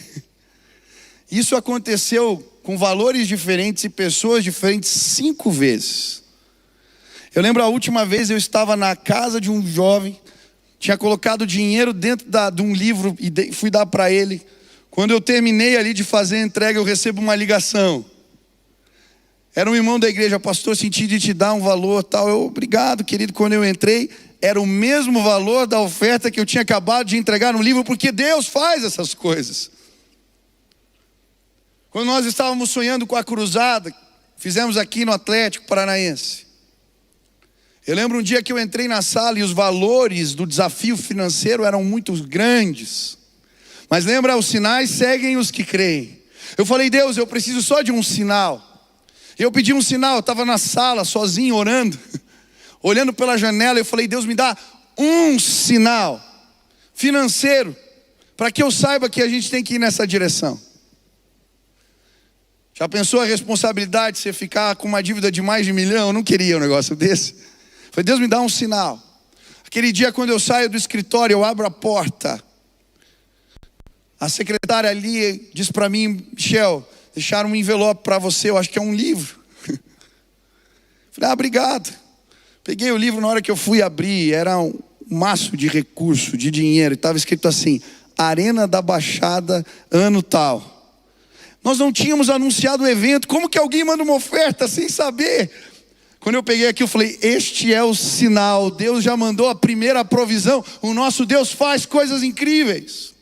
Speaker 1: Isso aconteceu com valores diferentes e pessoas diferentes 5 vezes. Eu lembro a última vez eu estava na casa de um jovem, tinha colocado dinheiro dentro de um livro e fui dar para ele. Quando eu terminei ali de fazer a entrega, eu recebo uma ligação. Era um irmão da igreja: pastor, senti de te dar um valor tal. Eu: obrigado, querido. Quando eu entrei, era o mesmo valor da oferta que eu tinha acabado de entregar no livro, porque Deus faz essas coisas. Quando nós estávamos sonhando com a cruzada, fizemos aqui no Atlético Paranaense. Eu lembro um dia que eu entrei na sala e os valores do desafio financeiro eram muito grandes. Mas lembra, os sinais seguem os que creem. Eu falei: Deus, eu preciso só de um sinal. Eu pedi um sinal, eu estava na sala sozinho orando, olhando pela janela. Eu falei: Deus, me dá um sinal financeiro, para que eu saiba que a gente tem que ir nessa direção. Já pensou a responsabilidade de você ficar com uma dívida de mais de 1 milhão? Eu não queria um negócio desse. Falei: Deus, me dá um sinal. Aquele dia, quando eu saio do escritório, eu abro a porta. A secretária ali diz para mim: Michel, deixaram um envelope para você, eu acho que é um livro. Falei: obrigado. Peguei o livro, na hora que eu fui abrir, era um maço de recurso, de dinheiro. Estava escrito assim: Arena da Baixada, ano tal. Nós não tínhamos anunciado o evento. Como que alguém manda uma oferta sem saber? Quando eu peguei aqui, eu falei: este é o sinal. Deus já mandou a primeira provisão. O nosso Deus faz coisas incríveis.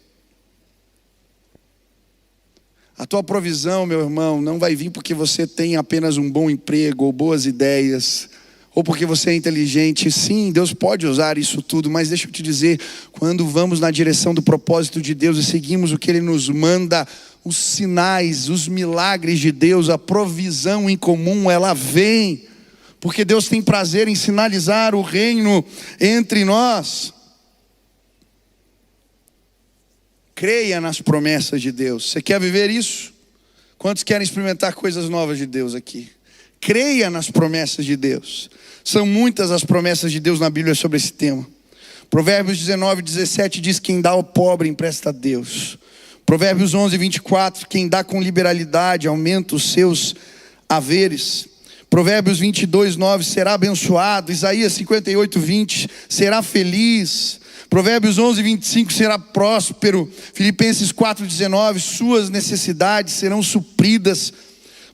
Speaker 1: A tua provisão, meu irmão, não vai vir porque você tem apenas um bom emprego ou boas ideias, ou porque você é inteligente. Sim, Deus pode usar isso tudo, mas deixa eu te dizer, quando vamos na direção do propósito de Deus e seguimos o que Ele nos manda, os sinais, os milagres de Deus, a provisão em comum, ela vem, porque Deus tem prazer em sinalizar o reino entre nós. Creia nas promessas de Deus. Você quer viver isso? Quantos querem experimentar coisas novas de Deus aqui? Creia nas promessas de Deus. São muitas as promessas de Deus na Bíblia sobre esse tema. Provérbios 19:17 diz: quem dá ao pobre empresta a Deus. Provérbios 11:24, quem dá com liberalidade aumenta os seus haveres. Provérbios 22:9, será abençoado. Isaías 58:20, será feliz. Provérbios 11:25, será próspero. Filipenses 4:19, suas necessidades serão supridas.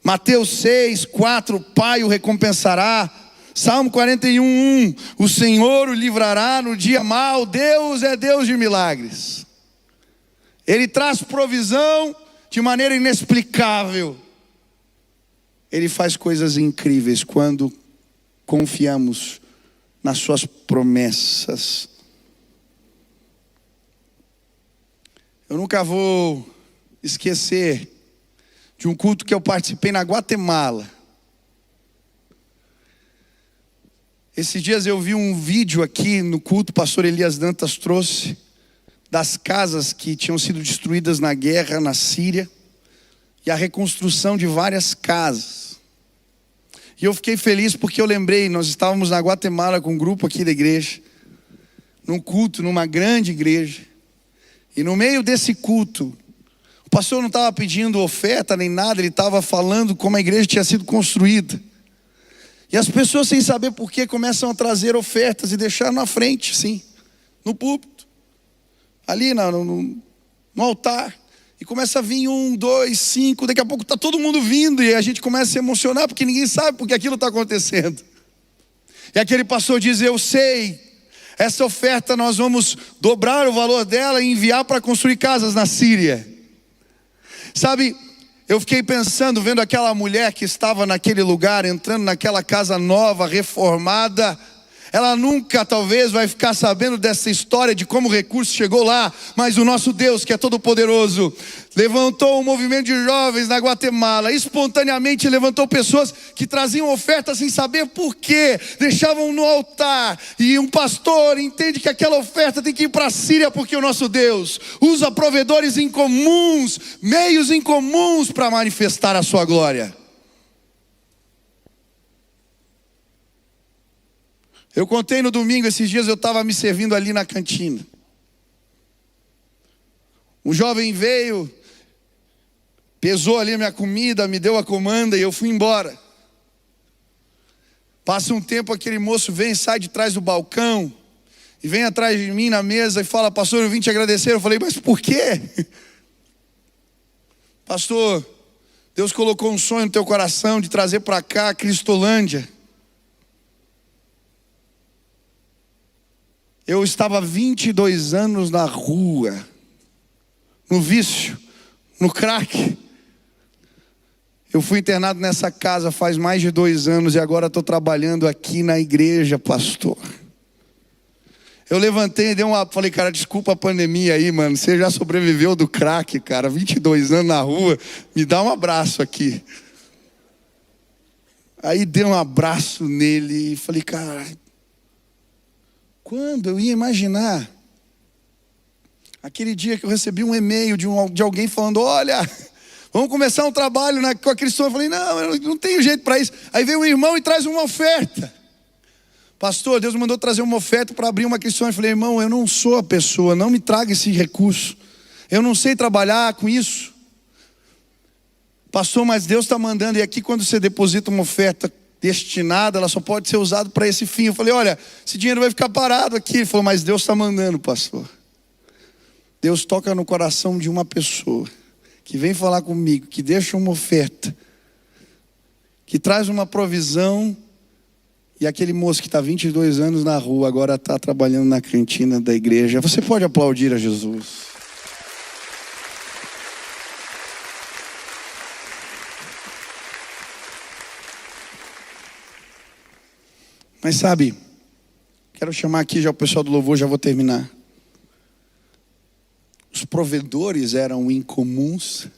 Speaker 1: Mateus 6:4, o Pai o recompensará. Salmo 41:1, o Senhor o livrará no dia mau. Deus é Deus de milagres. Ele traz provisão de maneira inexplicável. Ele faz coisas incríveis quando confiamos nas suas promessas. Eu nunca vou esquecer de um culto que eu participei na Guatemala. Esses dias eu vi um vídeo aqui no culto, o pastor Elias Dantas trouxe, das casas que tinham sido destruídas na guerra na Síria, e a reconstrução de várias casas. E eu fiquei feliz porque eu lembrei, nós estávamos na Guatemala com um grupo aqui da igreja, num culto, numa grande igreja, e no meio desse culto, o pastor não estava pedindo oferta nem nada, ele estava falando como a igreja tinha sido construída. E as pessoas, sem saber por quê, começam a trazer ofertas e deixar na frente, sim. no púlpito, ali no altar. E começa a vir 1, 2, 5, daqui a pouco está todo mundo vindo. E a gente começa a se emocionar, porque ninguém sabe porque aquilo está acontecendo. E aquele pastor diz: eu sei, essa oferta nós vamos dobrar o valor dela e enviar para construir casas na Síria. Sabe, eu fiquei pensando, vendo aquela mulher que estava naquele lugar, entrando naquela casa nova, reformada. Ela nunca talvez vai ficar sabendo dessa história de como o recurso chegou lá, mas o nosso Deus, que é todo poderoso, levantou um movimento de jovens na Guatemala, espontaneamente levantou pessoas que traziam ofertas sem saber por quê, deixavam no altar, e um pastor entende que aquela oferta tem que ir para a Síria, porque o nosso Deus usa provedores incomuns, meios incomuns para manifestar a sua glória. Eu contei no domingo, esses dias eu estava me servindo ali na cantina. Um jovem veio, pesou ali a minha comida, me deu a comanda e eu fui embora. Passa um tempo, aquele moço vem, sai de trás do balcão e vem atrás de mim na mesa e fala: pastor, eu vim te agradecer. Eu falei: mas por quê? Pastor, Deus colocou um sonho no teu coração de trazer para cá a Cristolândia. Eu estava 22 anos na rua, no vício, no crack. Eu fui internado nessa casa faz mais de 2 anos e agora estou trabalhando aqui na igreja, pastor. Eu levantei e falei: cara, desculpa a pandemia aí, mano. Você já sobreviveu do crack, cara. 22 anos na rua, me dá um abraço aqui. Aí dei um abraço nele e falei: cara, quando eu ia imaginar aquele dia que eu recebi um e-mail de alguém falando: olha, vamos começar um trabalho com a Cristã. Eu falei: não, eu não tenho jeito para isso. Aí veio um irmão e traz uma oferta. Pastor, Deus mandou trazer uma oferta para abrir uma Cristã. Eu falei: irmão, eu não sou a pessoa, não me traga esse recurso. Eu não sei trabalhar com isso. Pastor, mas Deus está mandando. E aqui quando você deposita uma oferta destinada, ela só pode ser usada para esse fim. Eu falei: olha, esse dinheiro vai ficar parado aqui. Ele falou: mas Deus está mandando, pastor. Deus toca no coração de uma pessoa que vem falar comigo, que deixa uma oferta, que traz uma provisão. E aquele moço que está 22 anos na rua, agora está trabalhando na cantina da igreja. Você pode aplaudir a Jesus. Mas sabe, quero chamar aqui já o pessoal do louvor, já vou terminar. Os provedores eram incomuns.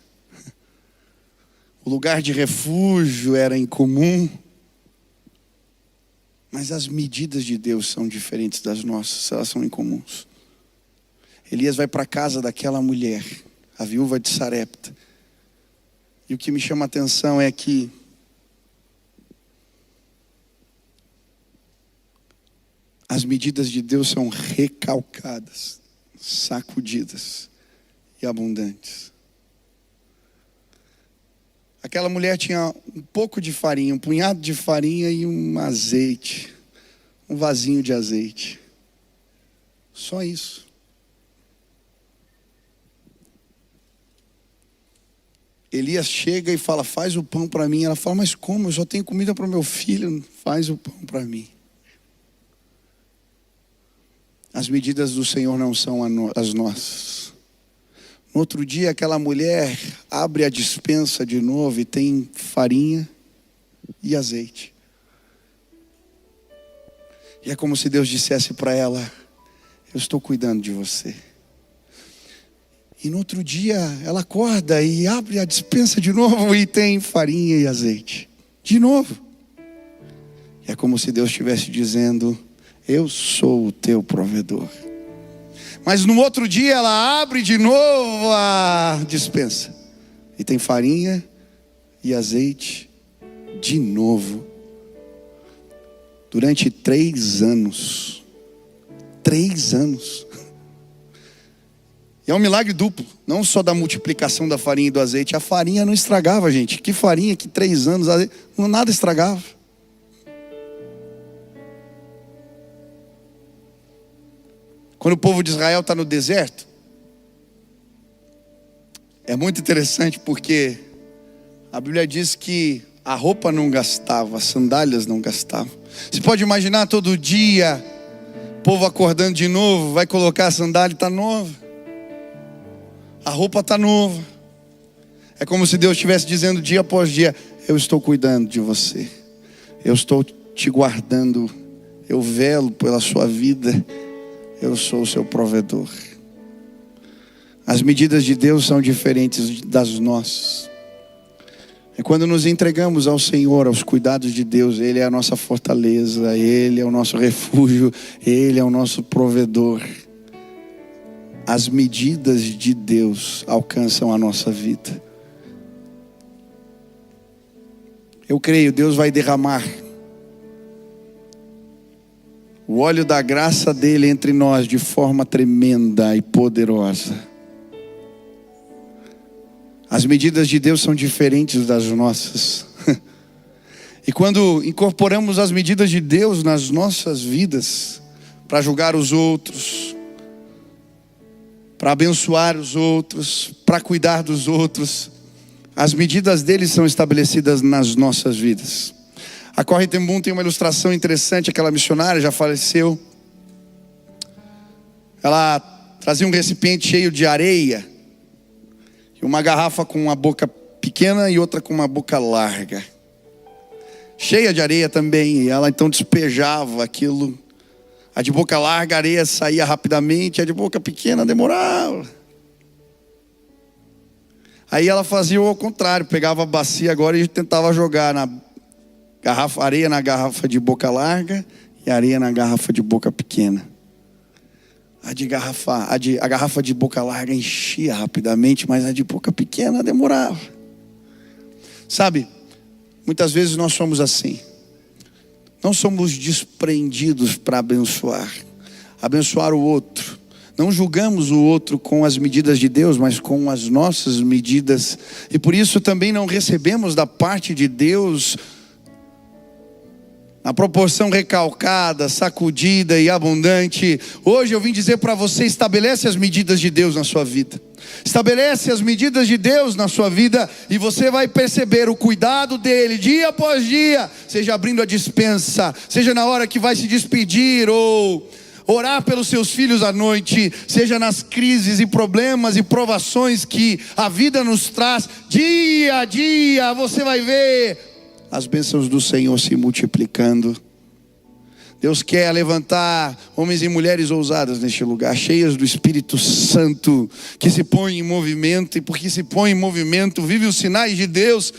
Speaker 1: O lugar de refúgio era incomum. Mas as medidas de Deus são diferentes das nossas, elas são incomuns. Elias vai para a casa daquela mulher, a viúva de Sarepta. E o que me chama a atenção é que as medidas de Deus são recalcadas, sacudidas e abundantes. Aquela mulher tinha um pouco de farinha, um punhado de farinha e um azeite, um vasinho de azeite. Só isso. Elias chega e fala: faz o pão para mim. Ela fala: mas como? Eu só tenho comida para o meu filho. Faz o pão para mim. As medidas do Senhor não são as nossas. No outro dia, aquela mulher abre a despensa de novo e tem farinha e azeite. E é como se Deus dissesse para ela: eu estou cuidando de você. E no outro dia, ela acorda e abre a despensa de novo e tem farinha e azeite. De novo. E é como se Deus estivesse dizendo: eu sou o teu provedor. Mas no outro dia ela abre de novo a despensa e tem farinha e azeite de novo. Durante 3 anos. 3 anos. E é um milagre duplo. Não só da multiplicação da farinha e do azeite. A farinha não estragava, gente. Que farinha que 3 anos, nada estragava. Quando o povo de Israel está no deserto, é muito interessante porque a Bíblia diz que a roupa não gastava, as sandálias não gastavam. Você pode imaginar todo dia, o povo acordando de novo, vai colocar a sandália e está nova. A roupa está nova. É como se Deus estivesse dizendo dia após dia: eu estou cuidando de você, eu estou te guardando, eu velo pela sua vida, eu sou o seu provedor. As medidas de Deus são diferentes das nossas. É quando nos entregamos ao Senhor, aos cuidados de Deus. Ele é a nossa fortaleza, Ele é o nosso refúgio, Ele é o nosso provedor. As medidas de Deus alcançam a nossa vida. Eu creio, Deus vai derramar o óleo da graça dele entre nós de forma tremenda e poderosa. As medidas de Deus são diferentes das nossas. E quando incorporamos as medidas de Deus nas nossas vidas, para julgar os outros, para abençoar os outros, para cuidar dos outros, as medidas dele são estabelecidas nas nossas vidas. A Corrie ten Boom tem uma ilustração interessante. Aquela missionária já faleceu. Ela trazia um recipiente cheio de areia, uma garrafa com uma boca pequena e outra com uma boca larga, cheia de areia também. E ela então despejava aquilo. A de boca larga, a areia saía rapidamente, a de boca pequena demorava. Aí ela fazia o contrário, pegava a bacia agora e tentava jogar na garrafa, areia na garrafa de boca larga e areia na garrafa de boca pequena. A garrafa de boca larga enchia rapidamente, mas a de boca pequena demorava. Sabe, muitas vezes nós somos assim. Não somos desprendidos para abençoar o outro. Não julgamos o outro com as medidas de Deus, mas com as nossas medidas. E por isso também não recebemos da parte de Deus na proporção recalcada, sacudida e abundante. Hoje eu vim dizer para você: estabelece as medidas de Deus na sua vida. Estabelece as medidas de Deus na sua vida e você vai perceber o cuidado dele dia após dia. Seja abrindo a despensa, seja na hora que vai se despedir ou orar pelos seus filhos à noite, seja nas crises e problemas e provações que a vida nos traz. Dia a dia você vai ver as bênçãos do Senhor se multiplicando. Deus quer levantar homens e mulheres ousadas neste lugar, cheias do Espírito Santo, que se põem em movimento, e porque se põe em movimento, vive os sinais de Deus,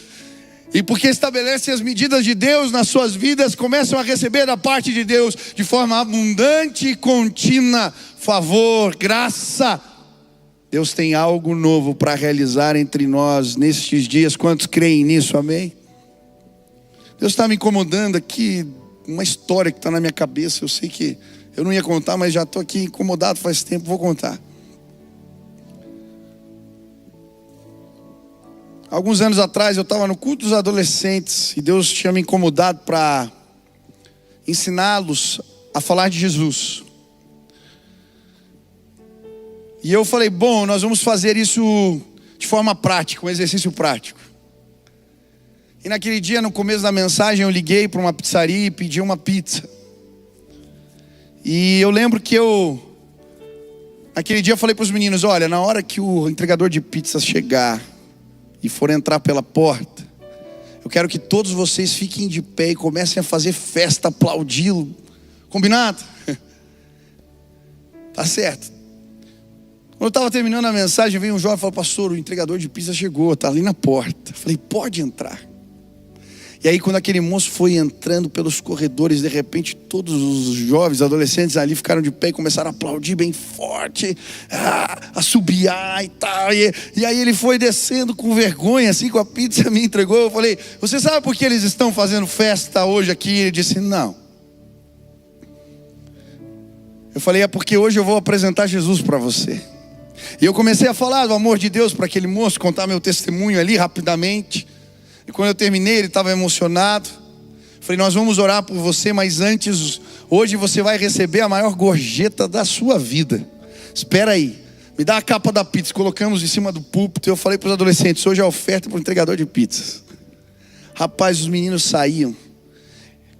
Speaker 1: e porque estabelece as medidas de Deus nas suas vidas, começam a receber da parte de Deus, de forma abundante e contínua, favor, graça. Deus tem algo novo para realizar entre nós nestes dias. Quantos creem nisso? Amém? Deus está me incomodando aqui, uma história que está na minha cabeça. Eu sei que eu não ia contar, mas já estou aqui incomodado faz tempo, vou contar. Alguns anos atrás eu estava no culto dos adolescentes e Deus tinha me incomodado para ensiná-los a falar de Jesus. E eu falei: bom, nós vamos fazer isso de forma prática, um exercício prático. E naquele dia, no começo da mensagem, eu liguei para uma pizzaria e pedi uma pizza. E eu lembro que naquele dia eu falei para os meninos: olha, na hora que o entregador de pizzas chegar e for entrar pela porta, eu quero que todos vocês fiquem de pé e comecem a fazer festa, aplaudi-lo. Combinado? Tá certo. Quando eu estava terminando a mensagem, veio um jovem e falou: pastor, o entregador de pizza chegou, está ali na porta. Eu falei: pode entrar. E aí quando aquele moço foi entrando pelos corredores, de repente todos os jovens, adolescentes ali ficaram de pé e começaram a aplaudir bem forte, assobiar e tal. E aí ele foi descendo com vergonha, assim, com a pizza, me entregou. Eu falei: você sabe por que eles estão fazendo festa hoje aqui? Ele disse: não. Eu falei: é porque hoje eu vou apresentar Jesus para você. E eu comecei a falar do amor de Deus para aquele moço, contar meu testemunho ali rapidamente. E quando eu terminei, ele estava emocionado. Falei, nós vamos orar por você, mas antes, hoje você vai receber a maior gorjeta da sua vida. Espera aí, me dá a capa da pizza. Colocamos em cima do púlpito. Eu falei para os adolescentes, hoje é a oferta para o entregador de pizzas. Rapaz, os meninos saíam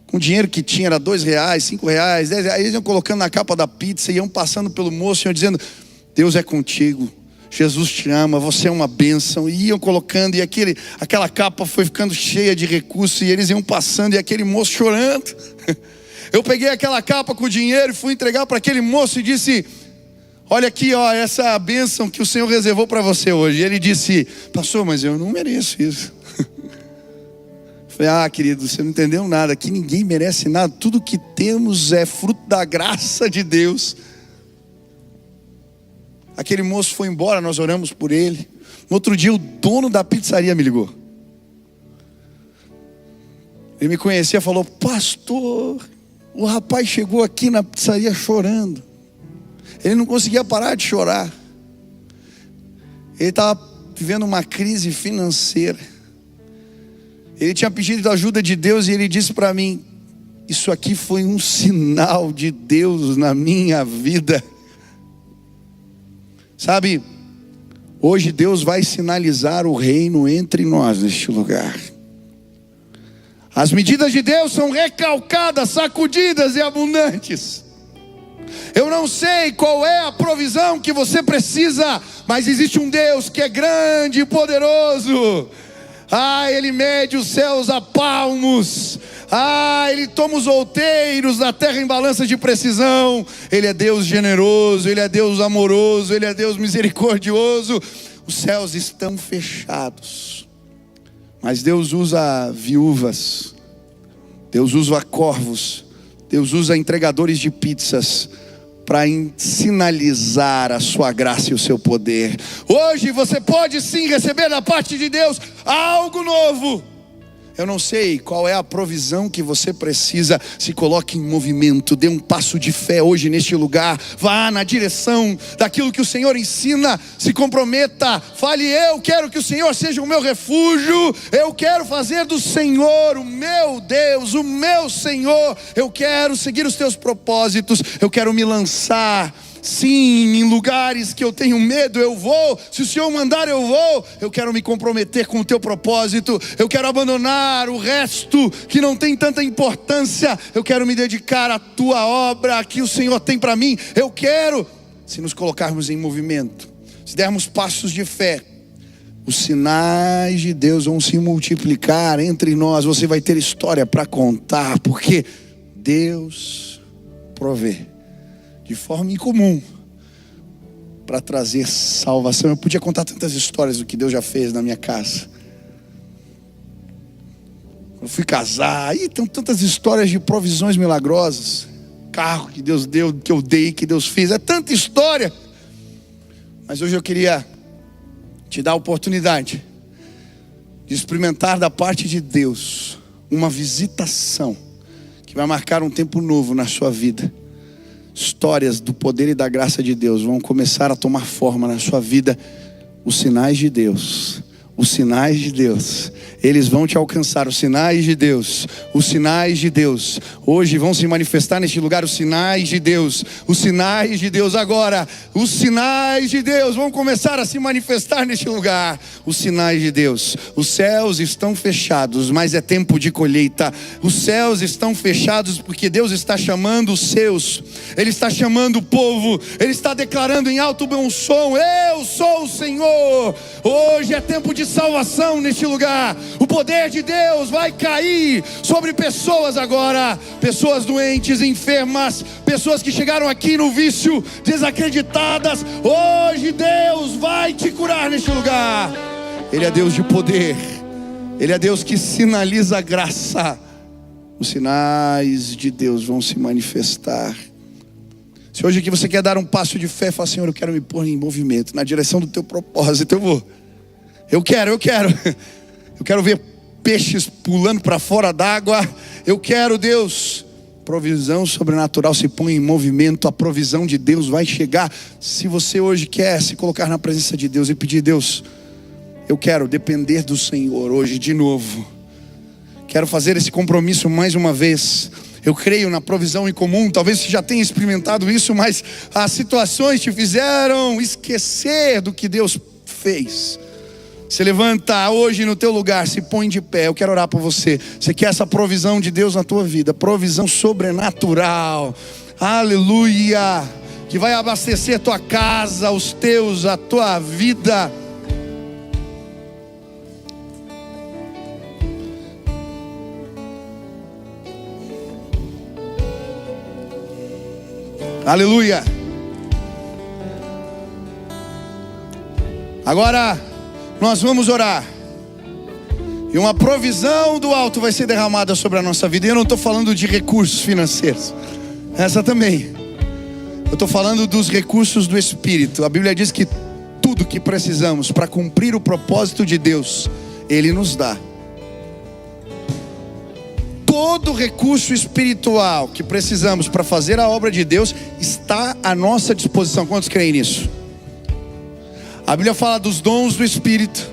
Speaker 1: com o dinheiro que tinha, era R$2, R$5, R$10. Aí eles iam colocando na capa da pizza, iam passando pelo moço, iam dizendo, Deus é contigo, Jesus te ama, você é uma bênção. E iam colocando, e aquela capa foi ficando cheia de recursos, e eles iam passando, e aquele moço chorando. Eu peguei aquela capa com o dinheiro e fui entregar para aquele moço e disse, olha aqui, ó, essa é a bênção que o Senhor reservou para você hoje. E ele disse, pastor, mas eu não mereço isso. Falei, querido, você não entendeu nada. Aqui ninguém merece nada. Tudo que temos é fruto da graça de Deus. Aquele moço foi embora, nós oramos por ele. No outro dia o dono da pizzaria me ligou. Ele me conhecia, falou, pastor, o rapaz chegou aqui na pizzaria chorando. Ele não conseguia parar de chorar. Ele estava vivendo uma crise financeira. Ele tinha pedido a ajuda de Deus e ele disse para mim, isso aqui foi um sinal de Deus na minha vida. Sabe, hoje Deus vai sinalizar o reino entre nós neste lugar. As medidas de Deus são recalcadas, sacudidas e abundantes. Eu não sei qual é a provisão que você precisa, mas existe um Deus que é grande e poderoso. Ele mede os céus a palmos. Ele toma os outeiros da terra em balança de precisão. Ele é Deus generoso, Ele é Deus amoroso, Ele é Deus misericordioso. Os céus estão fechados, mas Deus usa viúvas, Deus usa corvos, Deus usa entregadores de pizzas para sinalizar a sua graça e o seu poder. Hoje você pode sim receber da parte de Deus algo novo. Eu não sei qual é a provisão que você precisa. Se coloque em movimento, dê um passo de fé hoje neste lugar. Vá na direção daquilo que o Senhor ensina. Se comprometa, fale, eu quero que o Senhor seja o meu refúgio. Eu quero fazer do Senhor o meu Deus, o meu Senhor. Eu quero seguir os teus propósitos. Eu quero me lançar, sim, em lugares que eu tenho medo, eu vou. Se o Senhor mandar, eu vou. Eu quero me comprometer com o teu propósito. Eu quero abandonar o resto que não tem tanta importância. Eu quero me dedicar à tua obra que o Senhor tem para mim. Eu quero, se nos colocarmos em movimento, se dermos passos de fé, os sinais de Deus vão se multiplicar entre nós. Você vai ter história para contar, porque Deus provê de forma incomum para trazer salvação. Eu podia contar tantas histórias do que Deus já fez na minha casa. Eu fui casar, aí tem tantas histórias de provisões milagrosas. Carro que Deus deu, que eu dei, que Deus fez. É tanta história. Mas hoje eu queria te dar a oportunidade de experimentar da parte de Deus uma visitação que vai marcar um tempo novo na sua vida. Histórias do poder e da graça de Deus vão começar a tomar forma na sua vida. Os sinais de Deus, os sinais de Deus, eles vão te alcançar. Os sinais de Deus, os sinais de Deus, hoje vão se manifestar neste lugar. Os sinais de Deus, os sinais de Deus agora. Os sinais de Deus vão começar a se manifestar neste lugar. Os sinais de Deus. Os céus estão fechados, mas é tempo de colheita. Os céus estão fechados porque Deus está chamando os seus. Ele está chamando o povo. Ele está declarando em alto bom som: eu sou o Senhor. Hoje é tempo de salvação neste lugar. O poder de Deus vai cair sobre pessoas agora. Pessoas doentes, enfermas, pessoas que chegaram aqui no vício, desacreditadas. Hoje Deus vai te curar neste lugar. Ele é Deus de poder. Ele é Deus que sinaliza a graça. Os sinais de Deus vão se manifestar. Se hoje aqui você quer dar um passo de fé, fala: Senhor, eu quero me pôr em movimento na direção do teu propósito. Eu vou. Eu quero ver peixes pulando para fora d'água. Eu quero, Deus, provisão sobrenatural. Se põe em movimento, a provisão de Deus vai chegar. Se você hoje quer se colocar na presença de Deus e pedir: Deus, eu quero depender do Senhor hoje de novo. Quero fazer esse compromisso mais uma vez. Eu creio na provisão em comum. Talvez você já tenha experimentado isso, mas as situações te fizeram esquecer do que Deus fez. Se levanta hoje no teu lugar, se põe de pé. Eu quero orar por você. Você quer essa provisão de Deus na tua vida, provisão sobrenatural, aleluia, que vai abastecer tua casa, os teus, a tua vida. Aleluia. Agora nós vamos orar, e uma provisão do alto vai ser derramada sobre a nossa vida. E eu não estou falando de recursos financeiros, essa também. Eu estou falando dos recursos do Espírito. A Bíblia diz que tudo que precisamos para cumprir o propósito de Deus, Ele nos dá. Todo recurso espiritual que precisamos para fazer a obra de Deus está à nossa disposição. Quantos creem nisso? A Bíblia fala dos dons do Espírito,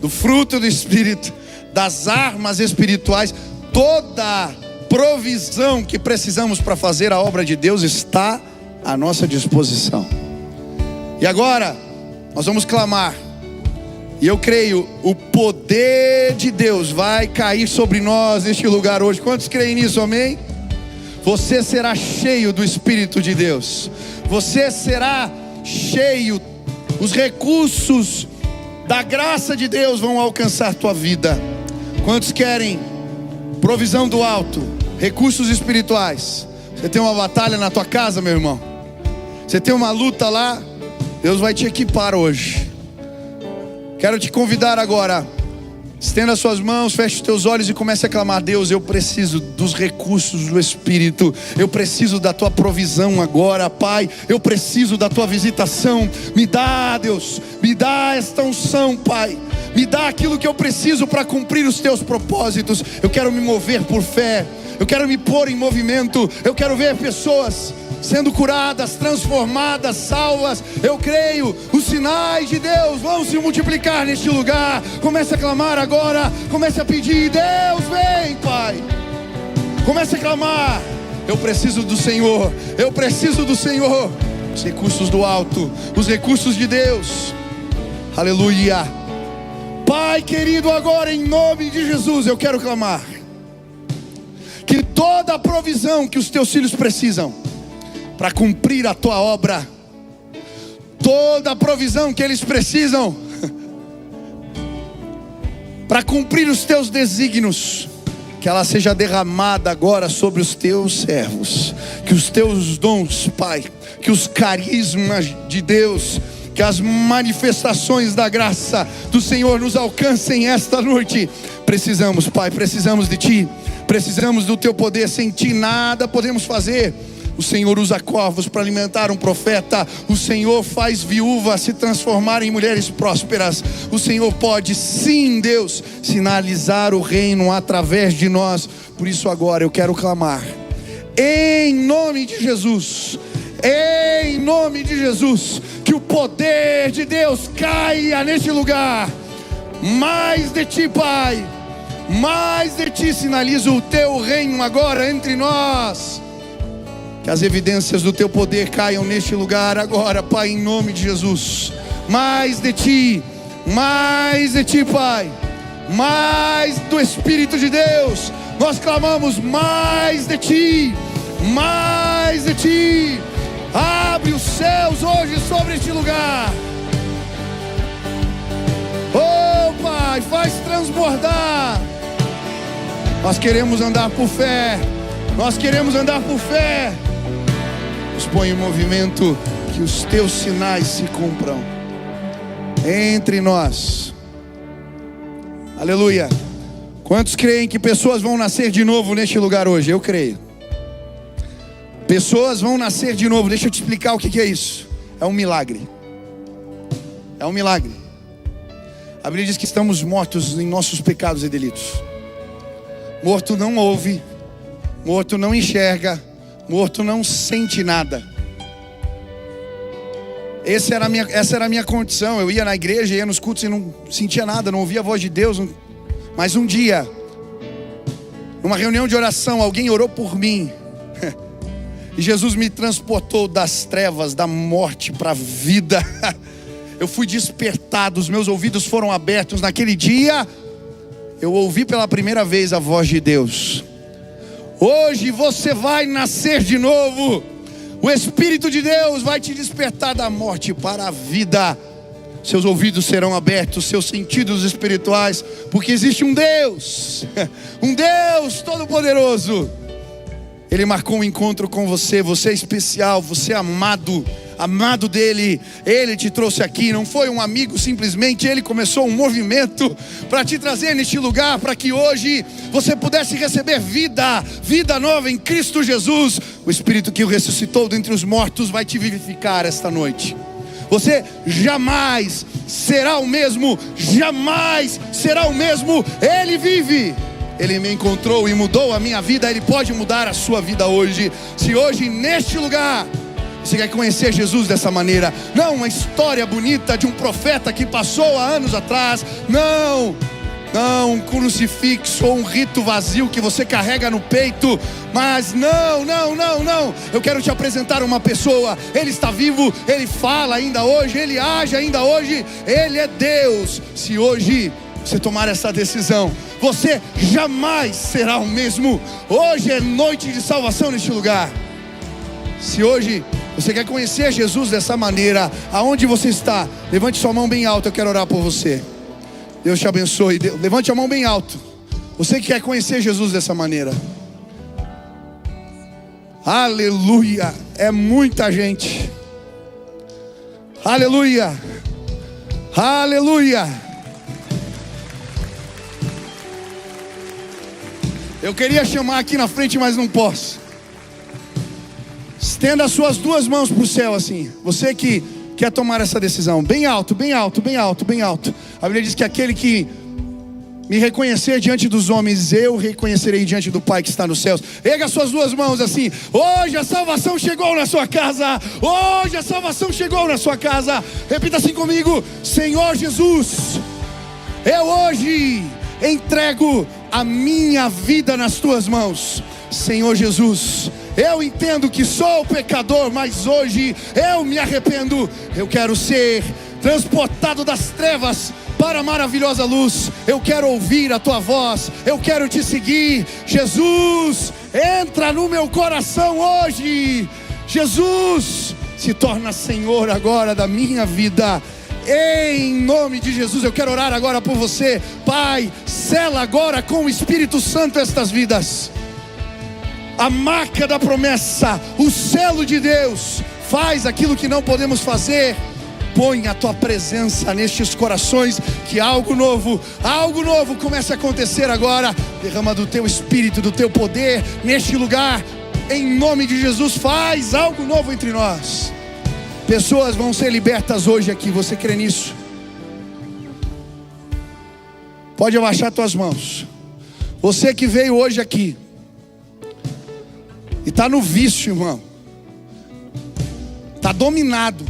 Speaker 1: do fruto do Espírito, das armas espirituais. Toda provisão que precisamos para fazer a obra de Deus está à nossa disposição. E agora nós vamos clamar, e eu creio, o poder de Deus vai cair sobre nós neste lugar hoje. Quantos creem nisso, amém? Você será cheio do Espírito de Deus. Você será cheio. Os recursos da graça de Deus vão alcançar tua vida. Quantos querem provisão do alto, recursos espirituais? Você tem uma batalha na tua casa, meu irmão? Você tem uma luta lá? Deus vai te equipar hoje. Quero te convidar agora. Estenda as suas mãos, feche os teus olhos e comece a clamar: Deus, eu preciso dos recursos do Espírito. Eu preciso da tua provisão agora, Pai. Eu preciso da tua visitação. Me dá, Deus, me dá esta unção, Pai. Me dá aquilo que eu preciso para cumprir os teus propósitos. Eu quero me mover por fé. Eu quero me pôr em movimento. Eu quero ver pessoas sendo curadas, transformadas, salvas. Eu creio, os sinais de Deus vão se multiplicar neste lugar. Comece a clamar agora, comece a pedir: Deus, vem, Pai. Comece a clamar: eu preciso do Senhor, eu preciso do Senhor. Os recursos do alto, os recursos de Deus, aleluia. Pai querido, agora em nome de Jesus eu quero clamar que toda a provisão que os teus filhos precisam para cumprir a tua obra, toda a provisão que eles precisam para cumprir os teus desígnios, que ela seja derramada agora sobre os teus servos. Que os teus dons, Pai, que os carismas de Deus, que as manifestações da graça do Senhor nos alcancem esta noite. Precisamos, Pai, precisamos de Ti, precisamos do Teu poder. Sem Ti nada podemos fazer. O Senhor usa corvos para alimentar um profeta. O Senhor faz viúvas se transformar em mulheres prósperas. O Senhor pode, sim, Deus, sinalizar o reino através de nós. Por isso agora eu quero clamar, em nome de Jesus, em nome de Jesus, que o poder de Deus caia neste lugar. Mais de Ti, Pai, mais de Ti. Sinaliza o Teu reino agora entre nós. Que as evidências do Teu poder caiam neste lugar agora, Pai, em nome de Jesus. Mais de Ti, Pai, mais do Espírito de Deus. Nós clamamos: mais de Ti, mais de Ti. Abre os céus hoje sobre este lugar. Oh, Pai, faz transbordar. Nós queremos andar por fé. Nós queremos andar por fé. Nos põe em movimento, que os Teus sinais se cumpram entre nós. Aleluia. Quantos creem que pessoas vão nascer de novo neste lugar hoje? Eu creio. Pessoas vão nascer de novo. Deixa eu te explicar o que é isso. É um milagre. É um milagre. A Bíblia diz que estamos mortos em nossos pecados e delitos. Morto não ouve, morto não enxerga, morto não sente nada. Essa era a minha condição. Eu ia na igreja, ia nos cultos e não sentia nada, não ouvia a voz de Deus. Mas um dia Numa reunião de oração, alguém orou por mim. E Jesus me transportou das trevas, da morte para a vida. Eu fui despertado, os meus ouvidos foram abertos. Naquele dia, eu ouvi pela primeira vez a voz de Deus. Hoje você vai nascer de novo. O Espírito de Deus vai te despertar da morte para a vida. Seus ouvidos serão abertos, seus sentidos espirituais, porque existe um Deus Todo-Poderoso. Ele marcou um encontro com você. Você é especial, você é amado dele. Ele te trouxe aqui, não foi um amigo simplesmente. Ele começou um movimento para te trazer neste lugar, para que hoje você pudesse receber vida nova em Cristo Jesus. O Espírito que o ressuscitou dentre os mortos vai te vivificar esta noite. Você jamais será o mesmo, jamais será o mesmo. Ele vive. Ele me encontrou e mudou a minha vida. Ele pode mudar a sua vida hoje. Se hoje neste lugar você quer conhecer Jesus dessa maneira, não uma história bonita de um profeta que passou há anos atrás, não um crucifixo ou um rito vazio que você carrega no peito, mas não, eu quero te apresentar uma pessoa. Ele está vivo, Ele fala ainda hoje, Ele age ainda hoje, Ele é Deus. Se hoje você tomar essa decisão, você jamais será o mesmo. Hoje é noite de salvação neste lugar. Se hoje você quer conhecer Jesus dessa maneira, aonde você está, levante sua mão bem alta, eu quero orar por você. Deus te abençoe. Levante a mão bem alto. Você que quer conhecer Jesus dessa maneira. Aleluia. É muita gente. Aleluia. Aleluia. Eu queria chamar aqui na frente, mas não posso. Estenda as suas duas mãos para o céu assim. Você que quer tomar essa decisão, bem alto, bem alto, bem alto, bem alto. A Bíblia diz que aquele que me reconhecer diante dos homens, eu reconhecerei diante do Pai que está nos céus. Erga suas duas mãos assim. Hoje a salvação chegou na sua casa. Hoje a salvação chegou na sua casa. Repita assim comigo: Senhor Jesus, eu hoje entrego a minha vida nas tuas mãos. Senhor Jesus, eu entendo que sou pecador, mas hoje eu me arrependo. Eu quero ser transportado das trevas para a maravilhosa luz. Eu quero ouvir a tua voz, eu quero te seguir. Jesus, entra no meu coração hoje. Jesus, se torna Senhor agora da minha vida. Em nome de Jesus, eu quero orar agora por você. Pai, sela agora com o Espírito Santo estas vidas. A marca da promessa, o selo de Deus, faz aquilo que não podemos fazer. Põe a tua presença nestes corações, que algo novo comece a acontecer agora. Derrama do teu Espírito, do teu poder neste lugar. Em nome de Jesus, faz algo novo entre nós. Pessoas vão ser libertas hoje aqui, você crê nisso? Pode abaixar tuas mãos. Você que veio hoje aqui e está no vício, irmão, está dominado.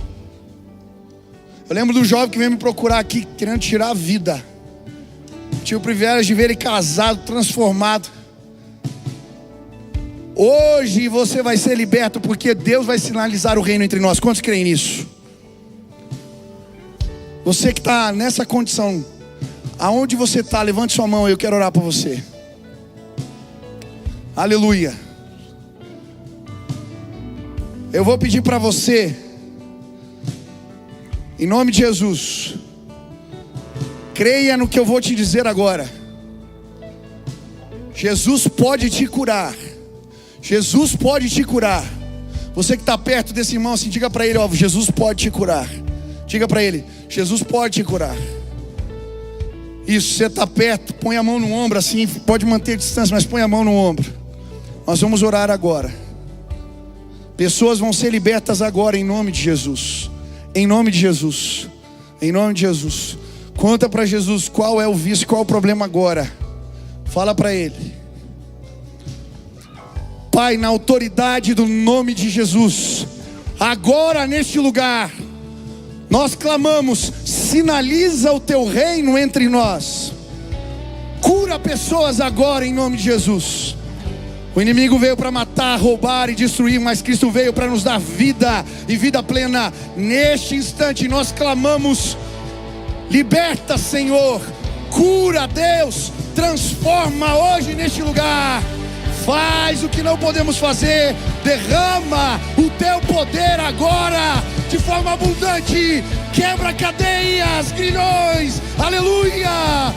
Speaker 1: Eu lembro do jovem que veio me procurar aqui, querendo tirar a vida. Tive o privilégio de ver ele casado, transformado. Hoje você vai ser liberto, porque Deus vai sinalizar o reino entre nós. Quantos creem nisso? Você que está nessa condição, aonde você está, levante sua mão, eu quero orar por você. Aleluia. Eu vou pedir para você, em nome de Jesus, creia no que eu vou te dizer agora. Jesus pode te curar. Jesus pode te curar. Você que está perto desse irmão assim, diga para ele, ó, Jesus pode te curar. Diga para ele, Jesus pode te curar. Isso, você está perto, põe a mão no ombro assim, pode manter a distância, mas põe a mão no ombro. Nós vamos orar agora. Pessoas vão ser libertas agora em nome de Jesus. Em nome de Jesus. Em nome de Jesus. Conta para Jesus qual é o vício, qual é o problema agora. Fala para ele. Pai, na autoridade do nome de Jesus, agora neste lugar, nós clamamos, sinaliza o teu reino entre nós. Cura pessoas agora em nome de Jesus. O inimigo veio para matar, roubar e destruir, mas Cristo veio para nos dar vida e vida plena. Neste instante nós clamamos: liberta, Senhor, cura, Deus, transforma hoje neste lugar. Faz o que não podemos fazer, derrama o teu poder agora de forma abundante. Quebra cadeias, grilhões, aleluia.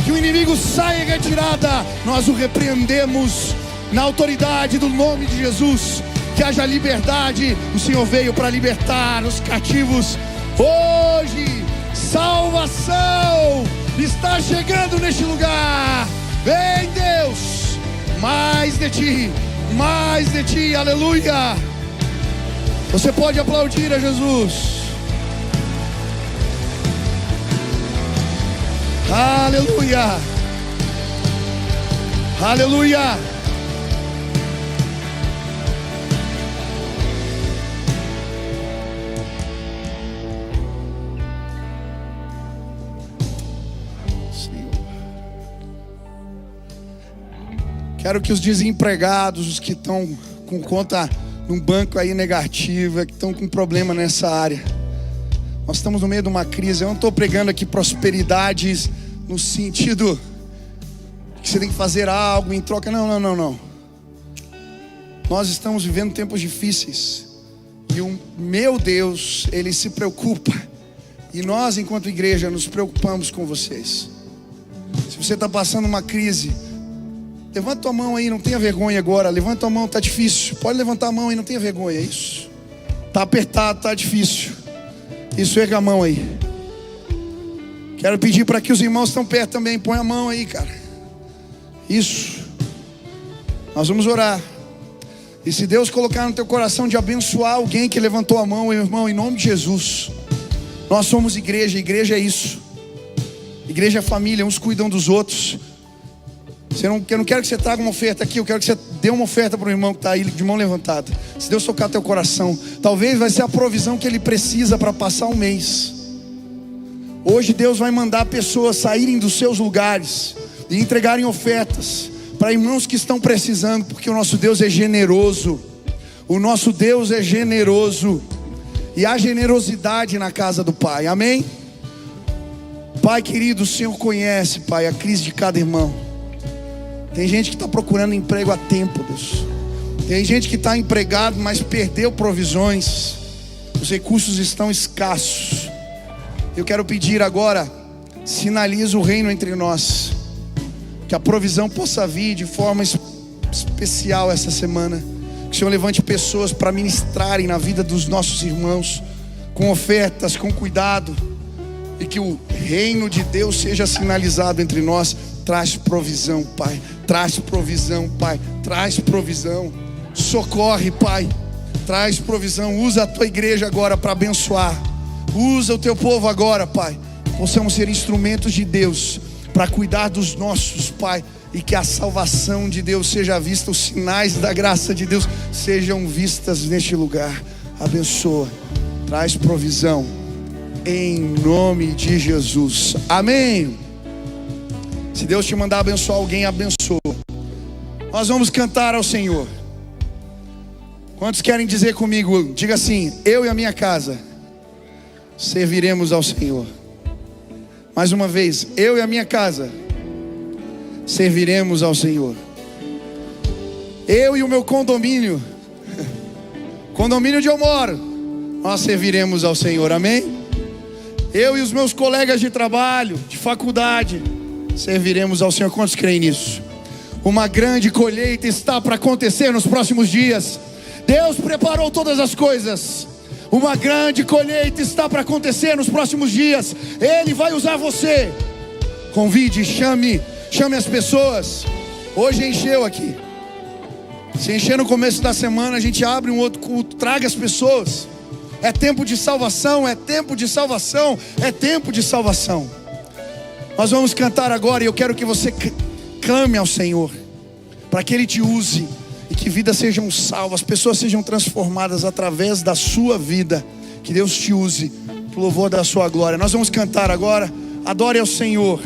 Speaker 1: Que o inimigo saia em retirada. Nós o repreendemos na autoridade do nome de Jesus. Que haja liberdade. O Senhor veio para libertar os cativos. Hoje, salvação está chegando neste lugar. Vem, Deus, mais de ti, aleluia. Você pode aplaudir a Jesus. Aleluia, aleluia. Quero que os desempregados, os que estão com conta num banco aí negativa, que estão com problema nessa área, nós estamos no meio de uma crise. Eu não estou pregando aqui prosperidades no sentido que você tem que fazer algo em troca. Não. Nós estamos vivendo tempos difíceis e o meu Deus, Ele se preocupa, e nós enquanto igreja nos preocupamos com vocês. Se você está passando uma crise, levanta tua mão aí, não tenha vergonha agora. Levanta tua mão, está difícil. Pode levantar a mão aí, não tenha vergonha. Isso. Está apertado, está difícil. Isso, erga a mão aí. Quero pedir para que os irmãos que estão perto também, põe a mão aí, cara. Isso. Nós vamos orar. E se Deus colocar no teu coração de abençoar alguém que levantou a mão, irmão, em nome de Jesus. Nós somos igreja, igreja é isso. Igreja é família, uns cuidam dos outros. Eu não quero que você traga uma oferta aqui, eu quero que você dê uma oferta para o irmão que está aí de mão levantada. Se Deus tocar teu coração, talvez vai ser a provisão que ele precisa para passar um mês. Hoje Deus vai mandar pessoas saírem dos seus lugares e entregarem ofertas para irmãos que estão precisando, porque o nosso Deus é generoso. O nosso Deus é generoso. E há generosidade na casa do Pai, amém? Pai querido, o Senhor conhece, Pai, a crise de cada irmão. Tem gente que está procurando emprego há tempo, Deus. Tem gente que está empregado, mas perdeu provisões. Os recursos estão escassos. Eu quero pedir agora, sinaliza o reino entre nós. Que a provisão possa vir de forma especial essa semana. Que o Senhor levante pessoas para ministrarem na vida dos nossos irmãos, com ofertas, com cuidado. E que o reino de Deus seja sinalizado entre nós. Traz provisão, Pai. Traz provisão, Pai. Traz provisão. Socorre, Pai. Traz provisão. Usa a tua igreja agora para abençoar. Usa o teu povo agora, Pai. Possamos ser instrumentos de Deus para cuidar dos nossos, Pai. E que a salvação de Deus seja vista. Os sinais da graça de Deus sejam vistas neste lugar. Abençoa. Traz provisão. Em nome de Jesus. Amém. Se Deus te mandar abençoar alguém, abençoa. Nós vamos cantar ao Senhor. Quantos querem dizer comigo? Diga assim: eu e a minha casa serviremos ao Senhor. Mais uma vez, eu e a minha casa serviremos ao Senhor. Eu e o meu condomínio onde eu moro, nós serviremos ao Senhor, amém? Eu e os meus colegas de trabalho, de faculdade, serviremos ao Senhor. Quantos creem nisso? Uma grande colheita está para acontecer nos próximos dias. Deus preparou todas as coisas. Uma grande colheita está para acontecer nos próximos dias. Ele vai usar você. Convide, chame as pessoas. Hoje encheu aqui. Se encher no começo da semana, a gente abre um outro culto. Traga as pessoas. É tempo de salvação, é tempo de salvação, é tempo de salvação. Nós vamos cantar agora e eu quero que você clame ao Senhor, para que Ele te use e que vidas sejam salvas, pessoas sejam transformadas através da sua vida. Que Deus te use para o louvor da sua glória. Nós vamos cantar agora. Adore ao Senhor.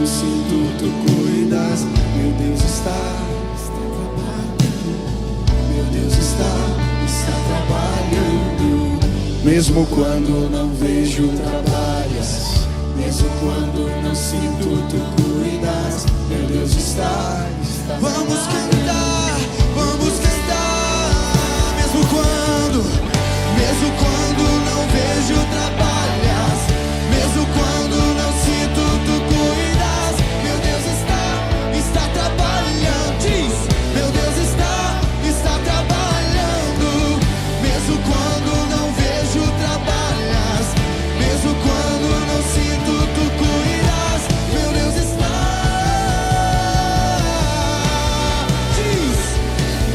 Speaker 2: não sinto, tu cuidas. Meu Deus está trabalhando. Meu Deus está trabalhando. Mesmo quando não vejo, trabalhas. Mesmo quando não sinto, tu cuidas. Meu Deus está. Vamos cantar, vamos cantar. Mesmo quando não vejo, trabalhas. Mesmo quando não sinto, tu cuidas. Meu Deus está trabalhando. Diz, meu Deus está trabalhando. Mesmo quando não vejo, trabalhas. Mesmo quando não sinto, tu cuidas. Meu Deus está. Diz,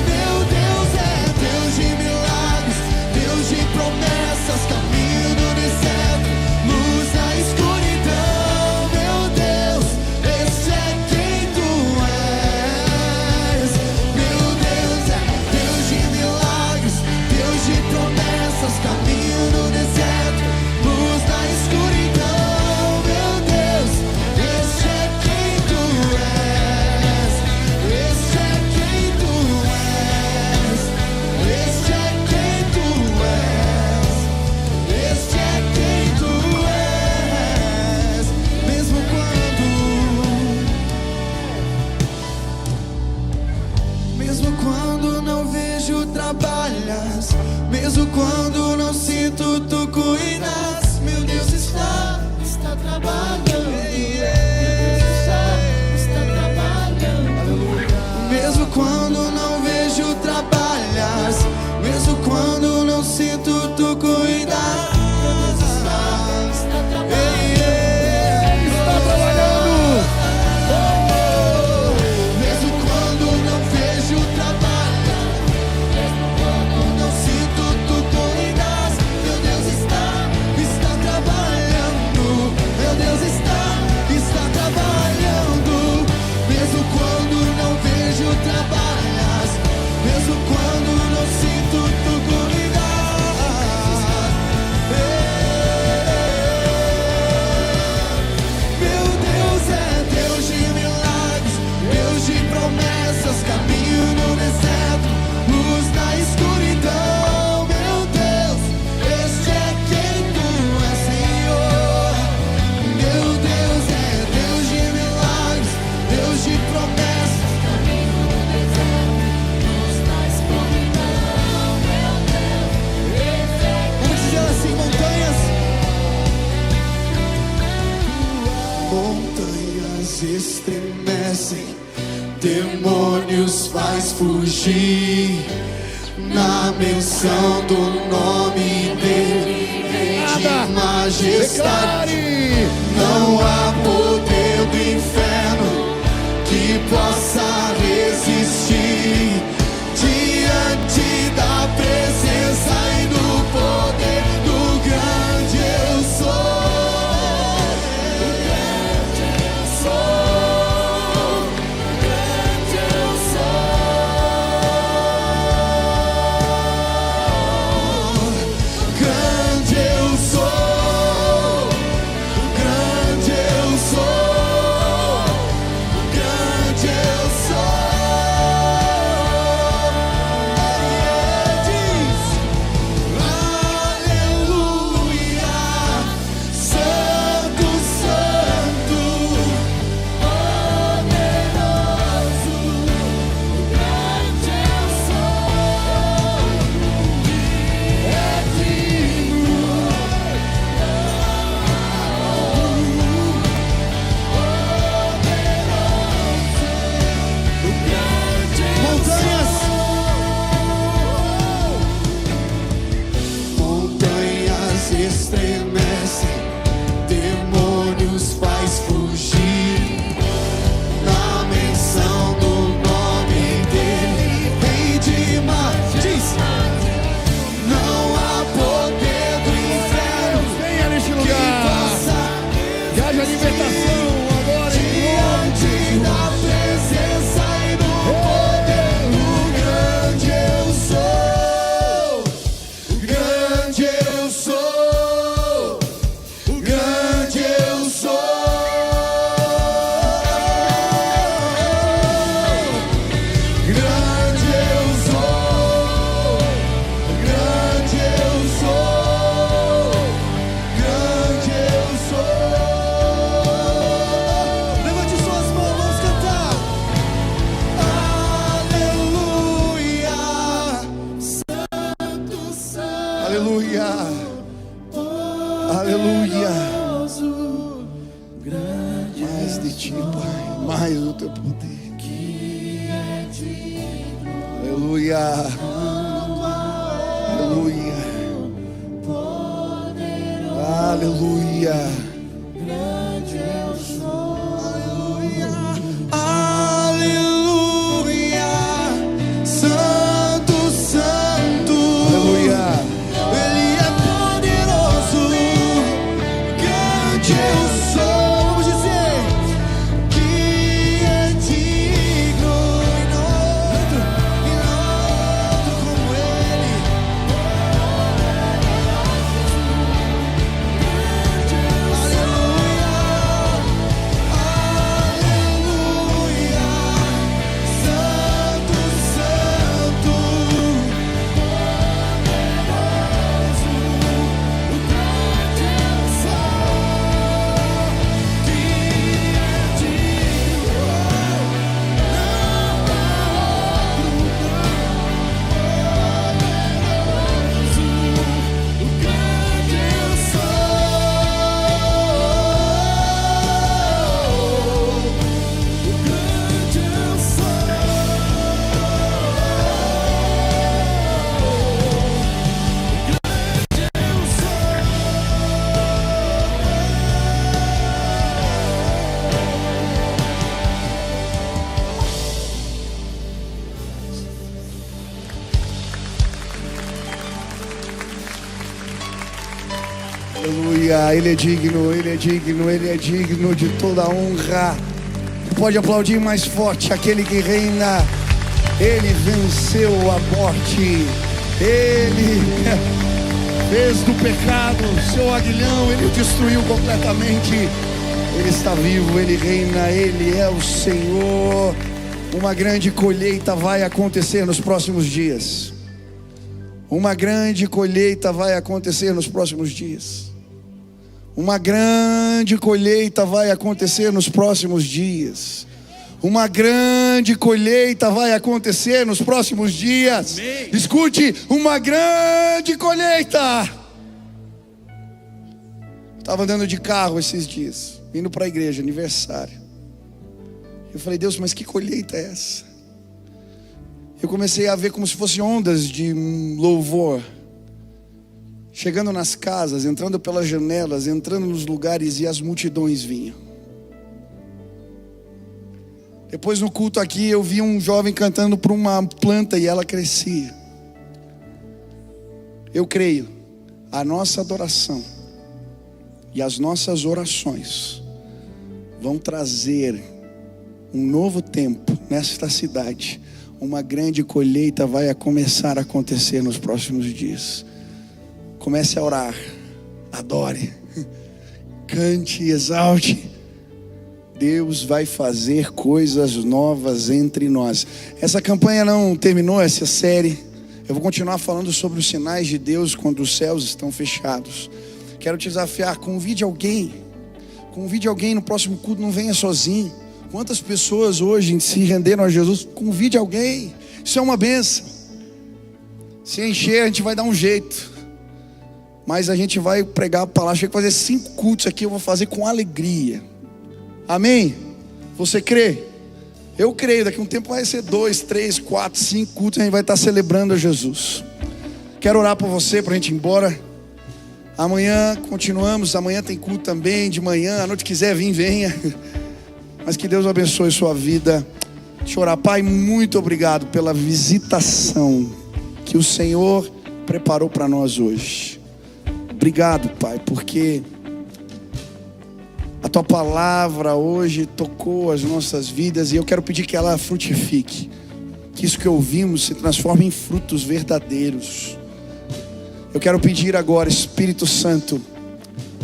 Speaker 2: meu Deus é Deus de milagres, Deus de promessas, caminho no deserto, luz na escuridão. Meu Deus, esse é quem tu és. Meu Deus é Deus de milagres, Deus de promessas, caminho no deserto, luz na escuridão. Meu Deus, esse é quem tu és. Esse é quem tu és. Esse é quem tu és. Esse é quem tu és. Mesmo quando não vejo, trabalhas. Mesmo quando não sinto, tu cuidas. Meu Deus está trabalhando. Está trabalhando. Mesmo quando não vejo, trabalhas. Mesmo quando não sinto, tu cuidas. Está trabalhando. Mesmo quando não vejo, trabalha. Mesmo quando não sinto, tu cuidas. Meu Deus está trabalhando. Meu Deus está trabalhando. Mesmo quando não vejo, trabalhas. Mesmo quando não sinto, tu cuidas. Meu Deus é Deus de milagres, Deus de promessas, caminho no deserto, luz na escuridão. Meu Deus, este é quem tu és, Senhor. Meu Deus é Deus de milagres, Deus de promessas, caminho no deserto, luz na escuridão. Meu Deus, esse é. Vamos dizer assim, montanhas. Montanhas estremecem, demônios faz fugir. Na menção do nome dele, rei de majestade. Não há poder do inferno que possa resistir diante da presença e do poder do grande eu sou. Grande eu sou.
Speaker 1: Aleluia. Aleluia. Mais de ti, Pai, mais do teu poder. Aleluia. Aleluia. Aleluia.
Speaker 2: Aleluia. Santo, santo.
Speaker 1: Aleluia.
Speaker 2: Ele é poderoso. Grande eu sou. Vamos dizer que é digno e não outro como Ele. Aleluia. Santo, santo.
Speaker 1: Aleluia. Ele é digno, Ele é digno, Ele é digno de toda a honra. Pode aplaudir mais forte aquele que reina. Ele venceu a morte. Ele fez do pecado seu aguilhão. Ele o destruiu completamente. Ele está vivo, Ele reina, Ele é o Senhor. Uma grande colheita vai acontecer nos próximos dias. Uma grande colheita vai acontecer nos próximos dias. Uma grande colheita vai acontecer nos próximos dias. Uma grande colheita vai acontecer nos próximos dias. Amém. Escute, uma grande colheita. Estava andando de carro esses dias, indo para a igreja, aniversário. Eu falei, Deus, mas que colheita é essa? Eu comecei a ver como se fossem ondas de louvor, chegando nas casas, entrando pelas janelas, entrando nos lugares, e as multidões vinham. Depois no culto aqui eu vi um jovem cantando por uma planta e ela crescia. Eu creio, a nossa adoração e as nossas orações vão trazer um novo tempo nesta cidade. Uma grande colheita vai começar a acontecer nos próximos dias. Comece a orar, adore, cante, exalte. Deus vai fazer coisas novas entre nós. Essa campanha não terminou, essa série. Eu vou continuar falando sobre os sinais de Deus quando os céus estão fechados. Quero te desafiar, convide alguém no próximo culto, não venha sozinho. Quantas pessoas hoje se renderam a Jesus? Convide alguém, isso é uma bênção. Se encher, a gente vai dar um jeito, mas a gente vai pregar a palavra. Chega a fazer 5 cultos aqui, eu vou fazer com alegria. Amém? Você crê? Eu creio, daqui a um tempo vai ser 2, 3, 4, 5 cultos, a gente vai estar celebrando a Jesus. Quero orar por você, para a gente ir embora. Amanhã continuamos, amanhã tem culto também, de manhã, à noite quiser vir, venha. Mas que Deus abençoe sua vida. Deixa eu orar. Pai, muito obrigado pela visitação que o Senhor preparou para nós hoje. Obrigado, Pai, porque a Tua palavra hoje tocou as nossas vidas, e eu quero pedir que ela frutifique, que isso que ouvimos se transforme em frutos verdadeiros. Eu quero pedir agora, Espírito Santo,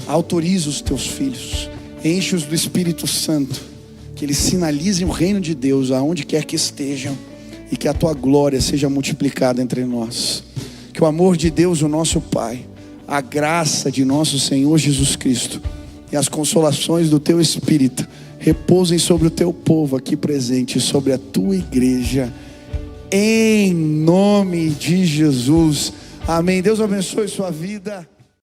Speaker 1: autoriza os Teus filhos, enche-os do Espírito Santo, que eles sinalizem o reino de Deus aonde quer que estejam, e que a Tua glória seja multiplicada entre nós. Que o amor de Deus, o nosso Pai, a graça de nosso Senhor Jesus Cristo e as consolações do Teu Espírito repousem sobre o Teu povo aqui presente, sobre a Tua igreja, em nome de Jesus. Amém. Deus abençoe sua vida.